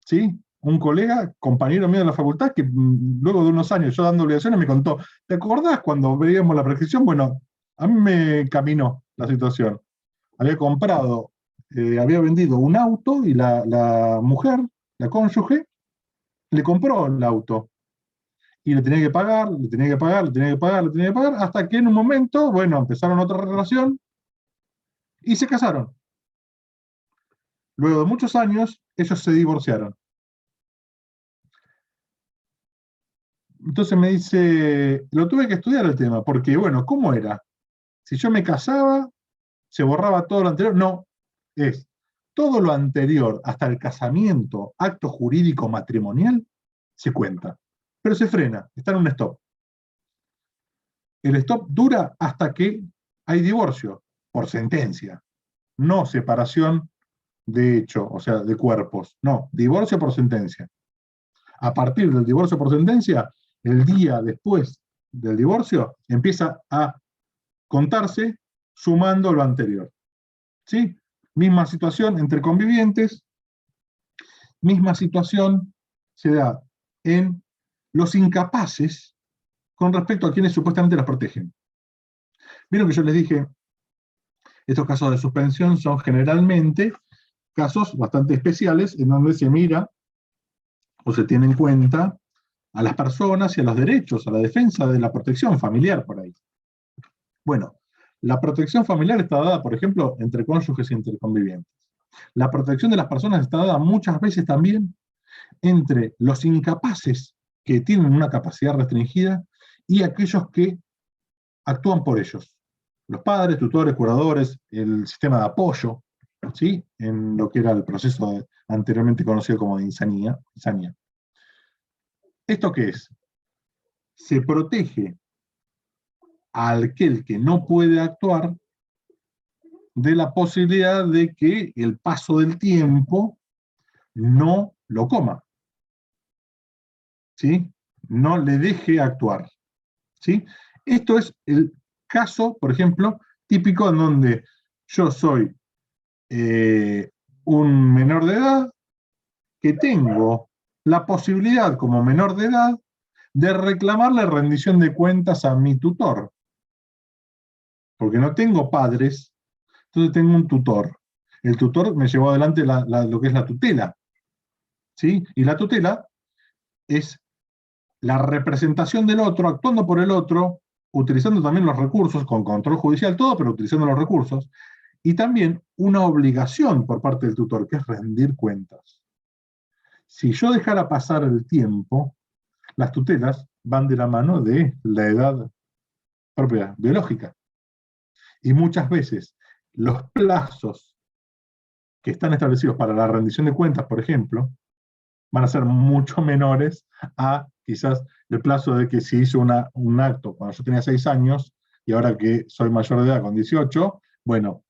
¿sí? Un colega, compañero mío de la facultad, que luego de unos años yo dando obligaciones me contó, ¿te acordás cuando veíamos la prescripción? Bueno, a mí me caminó la situación. Había vendido un auto y la mujer, la cónyuge, le compró el auto. Y le tenía que pagar, le tenía que pagar, le tenía que pagar, le tenía que pagar, hasta que en un momento, bueno, empezaron otra relación y se casaron. Luego de muchos años, ellos se divorciaron. Entonces me dice, lo tuve que estudiar el tema, porque bueno, ¿cómo era? Si yo me casaba, ¿se borraba todo lo anterior? No, es todo lo anterior hasta el casamiento, acto jurídico matrimonial, se cuenta. Pero se frena, está en un stop. El stop dura hasta que hay divorcio, por sentencia, no separación de hecho, o sea, de cuerpos. No, divorcio por sentencia. A partir del divorcio por sentencia, el día después del divorcio empieza a contarse sumando lo anterior. ¿Sí? Misma situación entre convivientes, misma situación se da en los incapaces con respecto a quienes supuestamente los protegen. Vieron que yo les dije, estos casos de suspensión son generalmente casos bastante especiales en donde se mira o se tiene en cuenta a las personas y a los derechos, a la defensa de la protección familiar por ahí. Bueno, la protección familiar está dada, por ejemplo, entre cónyuges y entre convivientes. La protección de las personas está dada muchas veces también entre los incapaces que tienen una capacidad restringida y aquellos que actúan por ellos. Los padres, tutores, curadores, el sistema de apoyo, ¿sí? En lo que era el proceso anteriormente conocido como de insanía. ¿Esto qué es? Se protege a aquel que no puede actuar de la posibilidad de que el paso del tiempo no lo coma, ¿sí? No le deje actuar, ¿sí? Esto es el caso, por ejemplo, típico en donde yo soy un menor de edad que tengo la posibilidad como menor de edad de reclamar la rendición de cuentas a mi tutor, porque no tengo padres, entonces tengo un tutor. El tutor me llevó adelante lo que es la tutela, ¿sí? Y la tutela es la representación del otro, actuando por el otro, utilizando también los recursos, con control judicial todo, pero utilizando los recursos, y también una obligación por parte del tutor, que es rendir cuentas. Si yo dejara pasar el tiempo, las tutelas van de la mano de la edad propia biológica. Y muchas veces los plazos que están establecidos para la rendición de cuentas, por ejemplo, van a ser mucho menores a quizás el plazo de que si hizo un acto cuando yo tenía 6 años y ahora que soy mayor de edad con 18, bueno,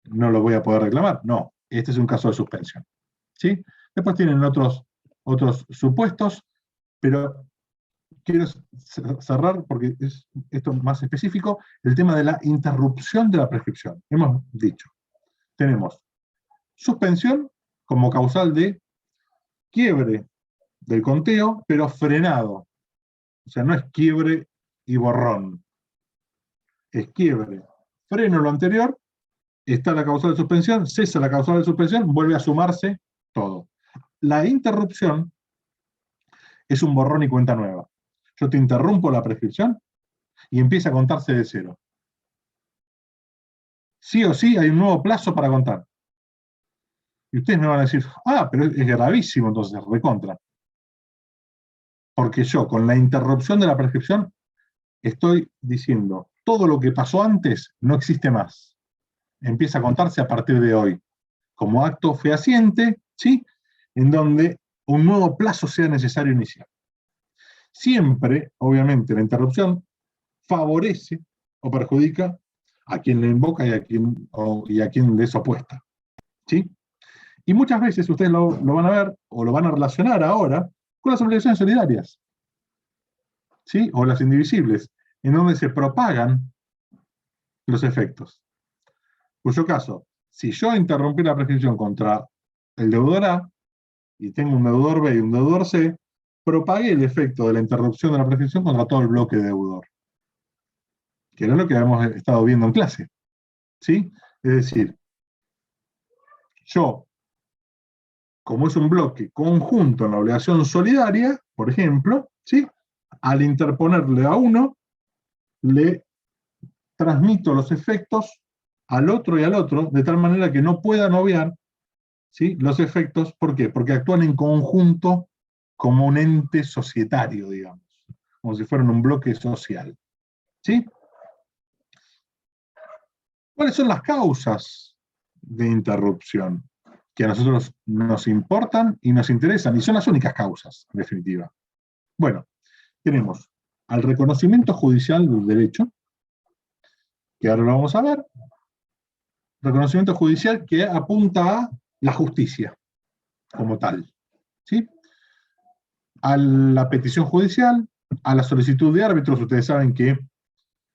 no lo voy a poder reclamar. No, este es un caso de suspensión. ¿Sí? Después tienen otros supuestos, pero quiero cerrar, porque es esto más específico, el tema de la interrupción de la prescripción. Hemos dicho, tenemos suspensión como causal de quiebre del conteo, pero frenado. O sea, no es quiebre y borrón. Es quiebre. Freno lo anterior, está la causal de suspensión, cesa la causal de suspensión, vuelve a sumarse todo. La interrupción es un borrón y cuenta nueva. Yo te interrumpo la prescripción y empieza a contarse de cero. Sí o sí hay un nuevo plazo para contar. Y ustedes me van a decir, pero es gravísimo entonces, recontra. Porque yo, con la interrupción de la prescripción, estoy diciendo, todo lo que pasó antes no existe más. Empieza a contarse a partir de hoy, como acto fehaciente, ¿sí? En donde un nuevo plazo sea necesario iniciar. Siempre, obviamente, la interrupción favorece o perjudica a quien le invoca y a quien le es opuesta, ¿sí? Y muchas veces ustedes lo van a ver o lo van a relacionar ahora con las obligaciones solidarias, ¿sí? O las indivisibles, en donde se propagan los efectos. Cuyo caso, si yo interrumpí la prescripción contra el deudor A y tengo un deudor B y un deudor C, propagué el efecto de la interrupción de la prescripción contra todo el bloque deudor, que era lo que habíamos estado viendo en clase, ¿sí? Es decir, yo como es un bloque conjunto en la obligación solidaria, por ejemplo, ¿sí? Al interponerle a uno, le transmito los efectos al otro y al otro, de tal manera que no puedan obviar, ¿sí?, los efectos. ¿Por qué? Porque actúan en conjunto como un ente societario, digamos, como si fueran un bloque social. ¿Sí? ¿Cuáles son las causas de interrupción que a nosotros nos importan y nos interesan? Y son las únicas causas, en definitiva. Bueno, tenemos al reconocimiento judicial del derecho, que ahora lo vamos a ver. Reconocimiento judicial que apunta a la justicia como tal. ¿Sí? A la petición judicial, a la solicitud de árbitros. Ustedes saben que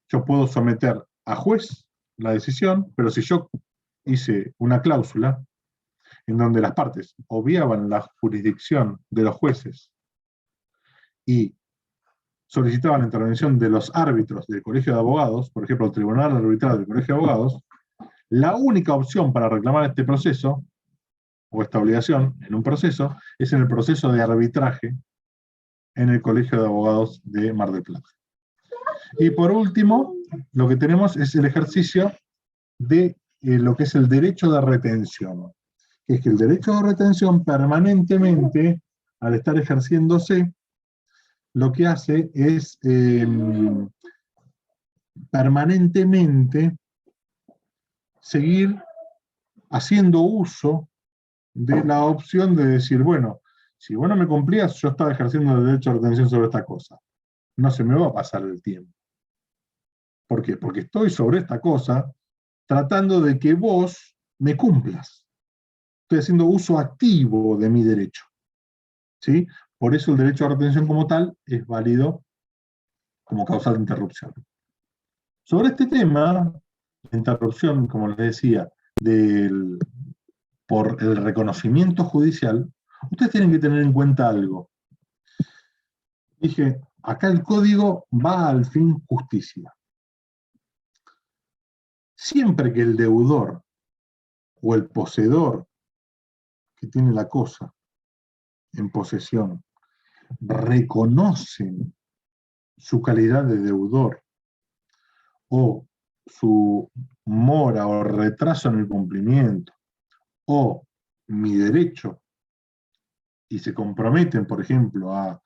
yo puedo someter a juez la decisión, pero si yo hice una cláusula en donde las partes obviaban la jurisdicción de los jueces y solicitaban la intervención de los árbitros del Colegio de Abogados, por ejemplo, el Tribunal Arbitral del Colegio de Abogados, la única opción para reclamar este proceso, o esta obligación en un proceso, es en el proceso de arbitraje en el Colegio de Abogados de Mar del Plata. Y por último, lo que tenemos es el ejercicio de lo que es el derecho de retención. Que es que el derecho de retención permanentemente, al estar ejerciéndose, lo que hace es permanentemente seguir haciendo uso de la opción de decir, bueno, si vos no me cumplías, yo estaba ejerciendo el derecho de retención sobre esta cosa. No se me va a pasar el tiempo. ¿Por qué? Porque estoy sobre esta cosa tratando de que vos me cumplas. Estoy haciendo uso activo de mi derecho. ¿Sí? Por eso el derecho de retención como tal es válido como causal de interrupción. Sobre este tema, la interrupción, como les decía, por el reconocimiento judicial, ustedes tienen que tener en cuenta algo. Dije, acá el código va al fin justicia. Siempre que el deudor o el poseedor que tiene la cosa en posesión reconocen su calidad de deudor o su mora o retraso en el cumplimiento o mi derecho y se comprometen, por ejemplo, a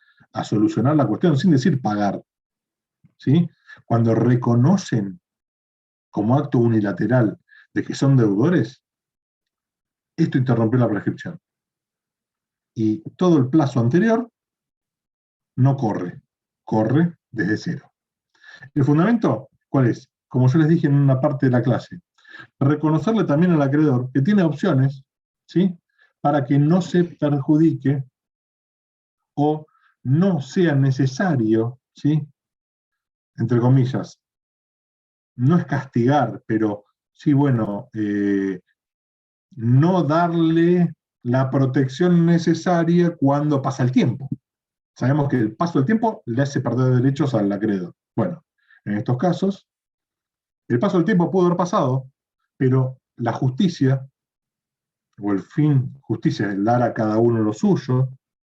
solucionar la cuestión sin decir pagar, ¿sí? Cuando reconocen como acto unilateral de que son deudores, esto interrumpió la prescripción. Y todo el plazo anterior no corre, corre desde cero. ¿El fundamento cuál es? Como yo les dije en una parte de la clase, reconocerle también al acreedor que tiene opciones, ¿sí?, para que no se perjudique o no sea necesario, ¿sí?, entre comillas, no es castigar, pero sí, bueno, no darle la protección necesaria cuando pasa el tiempo. Sabemos que el paso del tiempo le hace perder derechos al acreedor. Bueno, en estos casos, el paso del tiempo pudo haber pasado, pero la justicia, o el fin justicia, es dar a cada uno lo suyo,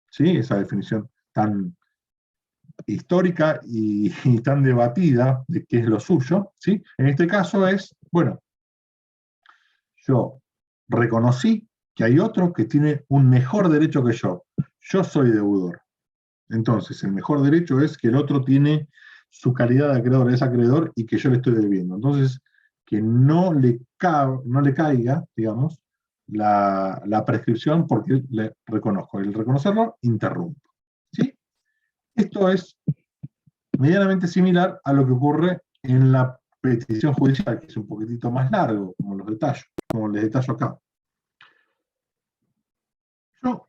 ¿sí?, esa definición tan histórica y tan debatida de qué es lo suyo, ¿sí?, en este caso es, bueno, yo reconocí que hay otro que tiene un mejor derecho que yo soy deudor. Entonces, el mejor derecho es que el otro tiene su calidad de acreedor, es acreedor, y que yo le estoy debiendo. Entonces, que no le caiga, digamos, la prescripción porque le reconozco. El reconocerlo, interrumpo. ¿Sí? Esto es medianamente similar a lo que ocurre en la petición judicial, que es un poquitito más largo, como les detallo acá. Yo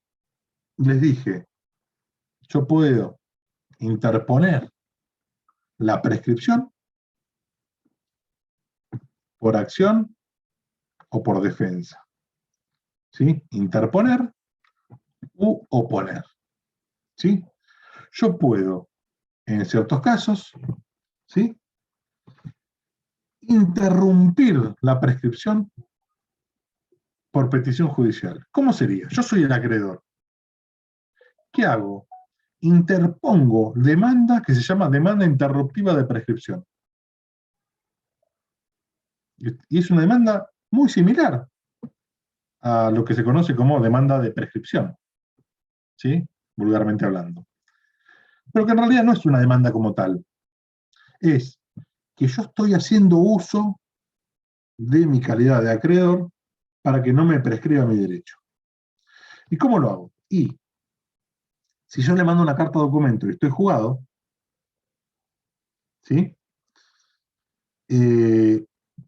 les dije, yo puedo interponer la prescripción por acción o por defensa. ¿Sí? Interponer u oponer. ¿Sí? Yo puedo, en ciertos casos, ¿sí?, interrumpir la prescripción por petición judicial. ¿Cómo sería? Yo soy el acreedor. ¿Qué hago? Interpongo demanda que se llama demanda interruptiva de prescripción. Y es una demanda muy similar a lo que se conoce como demanda de prescripción, ¿sí? Vulgarmente hablando. Pero que en realidad no es una demanda como tal. Es que yo estoy haciendo uso de mi calidad de acreedor para que no me prescriba mi derecho. ¿Y cómo lo hago? Y si yo le mando una carta documento y estoy jugado, ¿sí?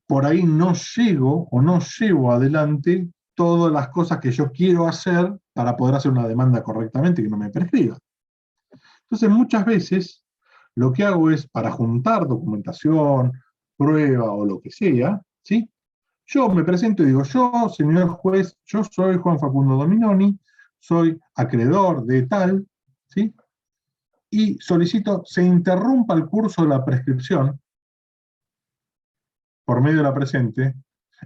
Por ahí no llego o no llevo adelante todas las cosas que yo quiero hacer para poder hacer una demanda correctamente y que no me prescriba. Entonces, muchas veces lo que hago es, para juntar documentación, prueba o lo que sea, ¿sí? Yo me presento y digo, yo, señor juez, yo soy Juan Facundo Dominoni, soy acreedor de tal, ¿sí? Y solicito se interrumpa el curso de la prescripción por medio de la presente,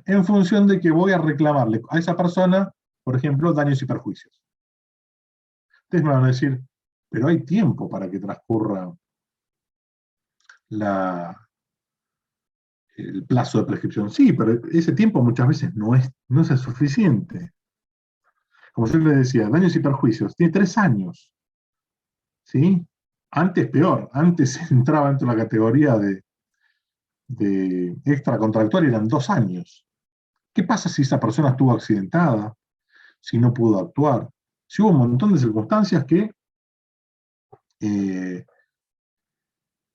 en función de que voy a reclamarle a esa persona, por ejemplo, daños y perjuicios. Ustedes me van a decir, pero hay tiempo para que transcurra el plazo de prescripción. Sí, pero ese tiempo muchas veces no es suficiente. Como yo les decía, daños y perjuicios, tiene 3 años. ¿Sí? Antes peor, antes entraba dentro de la categoría de extracontractual y eran 2 años. ¿Qué pasa si esa persona estuvo accidentada? Si no pudo actuar. Si hubo un montón de circunstancias que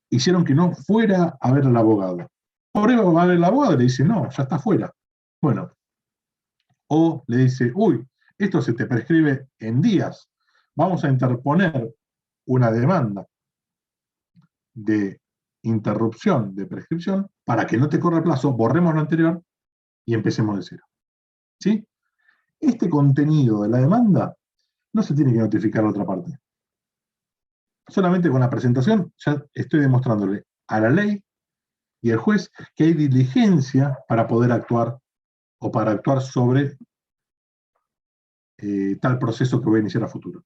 hicieron que no fuera a ver al abogado. Por eso va a ver al abogado y le dice, no, ya está fuera. Bueno, o le dice, uy, esto se te prescribe en días. Vamos a interponer una demanda de interrupción de prescripción para que no te corra el plazo, borremos lo anterior y empecemos de cero. ¿Sí? Este contenido de la demanda no se tiene que notificar a otra parte. Solamente con la presentación ya estoy demostrándole a la ley y al juez que hay diligencia para poder actuar o para actuar sobre tal proceso que voy a iniciar a futuro.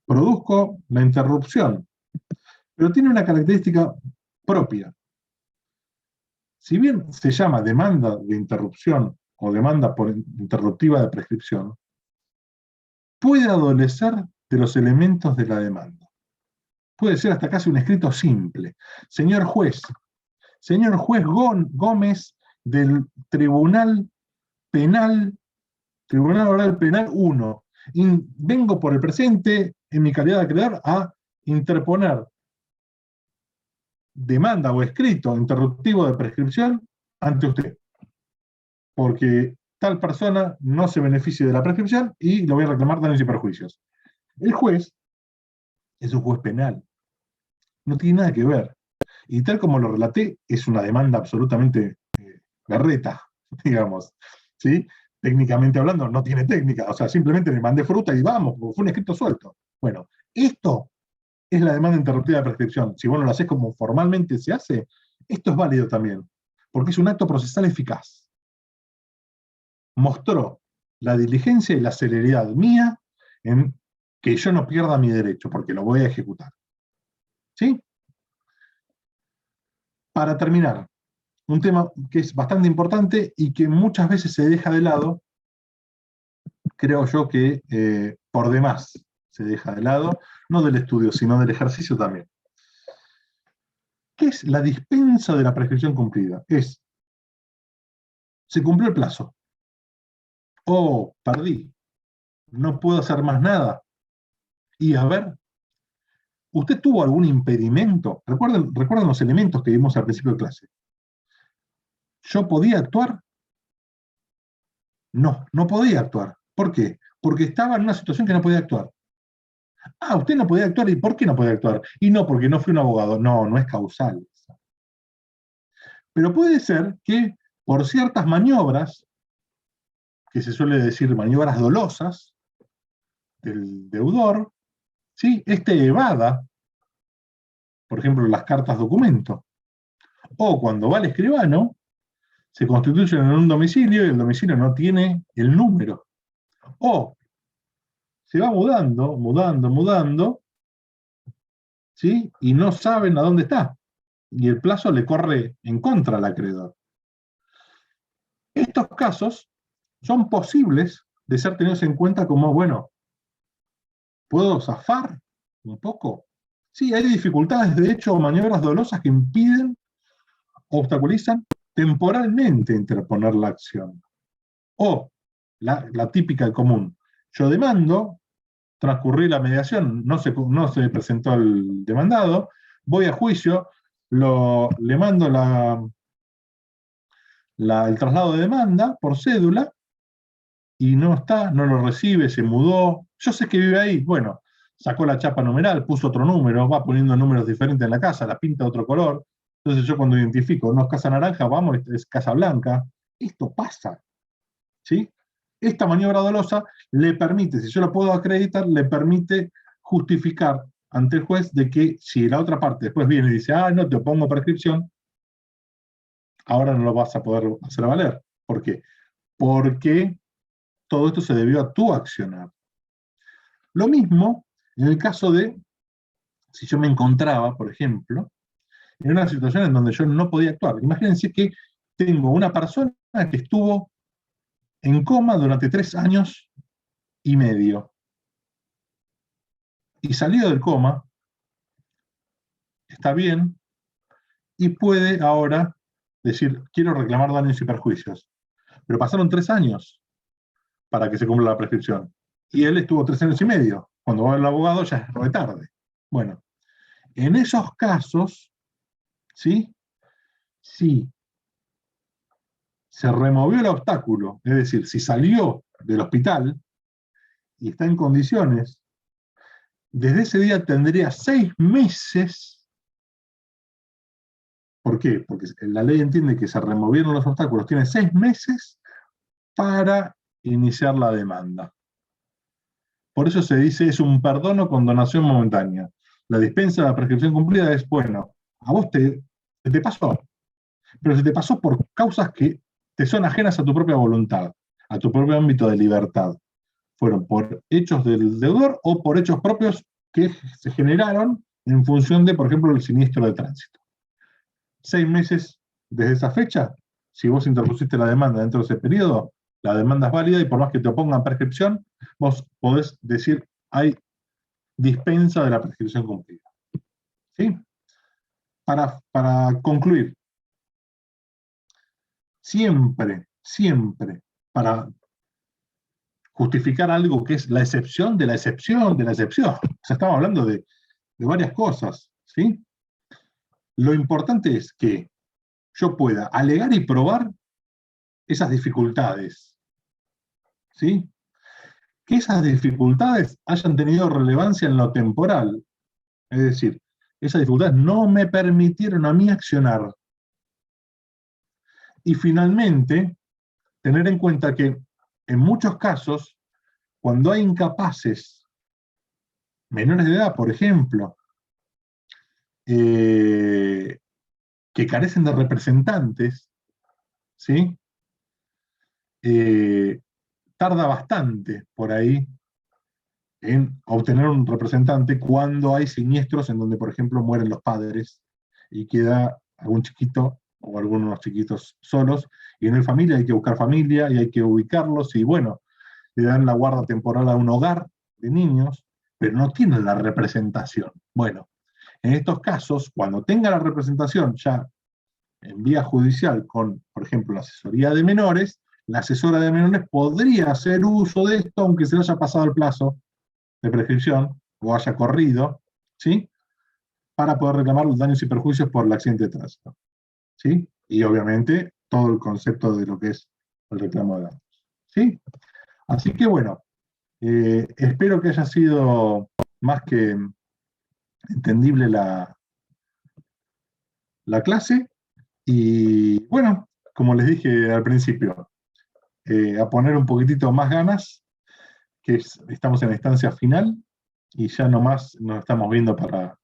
Produzco la interrupción, pero tiene una característica propia. Si bien se llama demanda de interrupción o demanda por interruptiva de prescripción, puede adolecer de los elementos de la demanda. Puede ser hasta casi un escrito simple. Señor juez Gómez del Tribunal Oral Penal 1, vengo por el presente, en mi calidad de acreedor, a interponer demanda o escrito interruptivo de prescripción ante usted, porque tal persona no se beneficie de la prescripción y le voy a reclamar daños y perjuicios. El juez es un juez penal, no tiene nada que ver. Y tal como lo relaté, es una demanda absolutamente berreta, digamos, ¿sí? Técnicamente hablando, no tiene técnica, o sea, simplemente le mandé fruta y vamos, porque fue un escrito suelto. Bueno, esto es la demanda interruptiva de prescripción. Si vos no lo haces como formalmente se hace, esto es válido también, porque es un acto procesal eficaz. Mostró la diligencia y la celeridad mía en que yo no pierda mi derecho, porque lo voy a ejecutar. ¿Sí? Para terminar, un tema que es bastante importante y que muchas veces se deja de lado, creo yo que por demás se deja de lado, no del estudio, sino del ejercicio también. ¿Qué es la dispensa de la prescripción cumplida? Se cumplió el plazo. Oh, perdí. No puedo hacer más nada. Y a ver, ¿usted tuvo algún impedimento? Recuerden los elementos que vimos al principio de clase. ¿Yo podía actuar? No, no podía actuar. ¿Por qué? Porque estaba en una situación que no podía actuar. Ah, usted no podía actuar. ¿Y por qué no podía actuar? Y no, porque no fui un abogado. No, no es causal. Pero puede ser que por ciertas maniobras, que se suele decir maniobras dolosas, del deudor, ¿sí? Evada, por ejemplo, las cartas documento. O cuando va al escribano, se constituyen en un domicilio y el domicilio no tiene el número. O se va mudando, ¿sí? Y no saben a dónde está. Y el plazo le corre en contra al acreedor. Estos casos son posibles de ser tenidos en cuenta como, bueno, ¿puedo zafar un poco? Sí, hay dificultades, de hecho, maniobras dolosas que impiden, obstaculizan temporalmente interponer la acción. O la típica y común, yo demando, transcurrí la mediación, no se presentó el demandado, voy a juicio, le mando el traslado de demanda por cédula, y no está, no lo recibe, se mudó, yo sé que vive ahí, bueno, sacó la chapa numeral, puso otro número, va poniendo números diferentes en la casa, la pinta de otro color, entonces yo cuando identifico, no es casa naranja, vamos, es casa blanca, esto pasa, ¿sí? Esta maniobra dolosa le permite, si yo lo puedo acreditar, le permite justificar ante el juez de que si la otra parte después viene y dice, no te opongo prescripción, ahora no lo vas a poder hacer valer. ¿Por qué? Porque todo esto se debió a tu accionar. Lo mismo en el caso de, si yo me encontraba, por ejemplo, en una situación en donde yo no podía actuar. Imagínense que tengo una persona que estuvo en coma durante 3 años y medio. Y salió del coma, está bien, y puede ahora decir, quiero reclamar daños y perjuicios. Pero pasaron 3 años para que se cumpla la prescripción. Y él estuvo 3 años y medio. Cuando va el abogado ya es re tarde. Bueno, en esos casos, ¿sí? Si se removió el obstáculo, es decir, si salió del hospital y está en condiciones, desde ese día tendría 6 meses. ¿Por qué? Porque la ley entiende que se removieron los obstáculos, tiene 6 meses para iniciar la demanda. Por eso se dice, es un perdón o condonación momentánea. La dispensa de la prescripción cumplida es, bueno, a vos te pasó, pero se te pasó por causas que te son ajenas a tu propia voluntad, a tu propio ámbito de libertad. Fueron por hechos del deudor o por hechos propios que se generaron en función de, por ejemplo, el siniestro de tránsito. 6 meses desde esa fecha, si vos interpusiste la demanda dentro de ese periodo, la demanda es válida y por más que te opongan prescripción, vos podés decir, hay dispensa de la prescripción cumplida. ¿Sí? Para concluir, siempre, para justificar algo que es la excepción de la excepción de la excepción. O sea, estamos hablando de varias cosas, ¿sí? Lo importante es que yo pueda alegar y probar esas dificultades, ¿sí? Que esas dificultades hayan tenido relevancia en lo temporal. Es decir, esas dificultades no me permitieron a mí accionar. Y finalmente, tener en cuenta que en muchos casos, cuando hay incapaces menores de edad, por ejemplo, que carecen de representantes, ¿sí? Tarda bastante por ahí en obtener un representante cuando hay siniestros en donde, por ejemplo, mueren los padres y queda algún chiquito o algunos chiquitos solos, y no hay familia, hay que buscar familia y hay que ubicarlos, y bueno, le dan la guarda temporal a un hogar de niños, pero no tienen la representación. Bueno, en estos casos, cuando tenga la representación ya en vía judicial con, por ejemplo, la asesoría de menores, la asesora de menores podría hacer uso de esto, aunque se le haya pasado el plazo de prescripción o haya corrido, ¿sí? Para poder reclamar los daños y perjuicios por el accidente de tránsito, ¿sí? Y obviamente todo el concepto de lo que es el reclamo de daños, ¿sí? Así que bueno, espero que haya sido más que entendible la clase, y bueno, como les dije al principio, a poner un poquitito más ganas, que estamos en la instancia final, y ya nomás nos estamos viendo para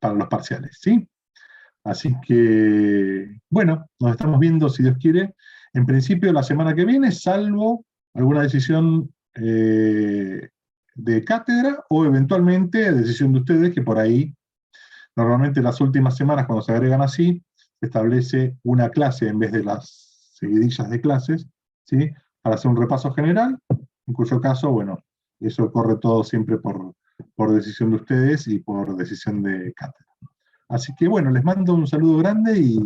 los parciales, ¿sí? Así que, bueno, nos estamos viendo, si Dios quiere, en principio la semana que viene, salvo alguna decisión de cátedra o eventualmente decisión de ustedes, que por ahí, normalmente las últimas semanas, cuando se agregan así, se establece una clase en vez de las seguidillas de clases, ¿sí? Para hacer un repaso general, en cuyo caso, bueno, eso corre todo siempre por decisión de ustedes y por decisión de cátedra. Así que bueno, les mando un saludo grande y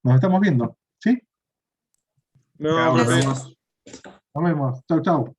nos estamos viendo, ¿sí? No, Chao, nos profe. vemos. Nos vemos. Chau, chau.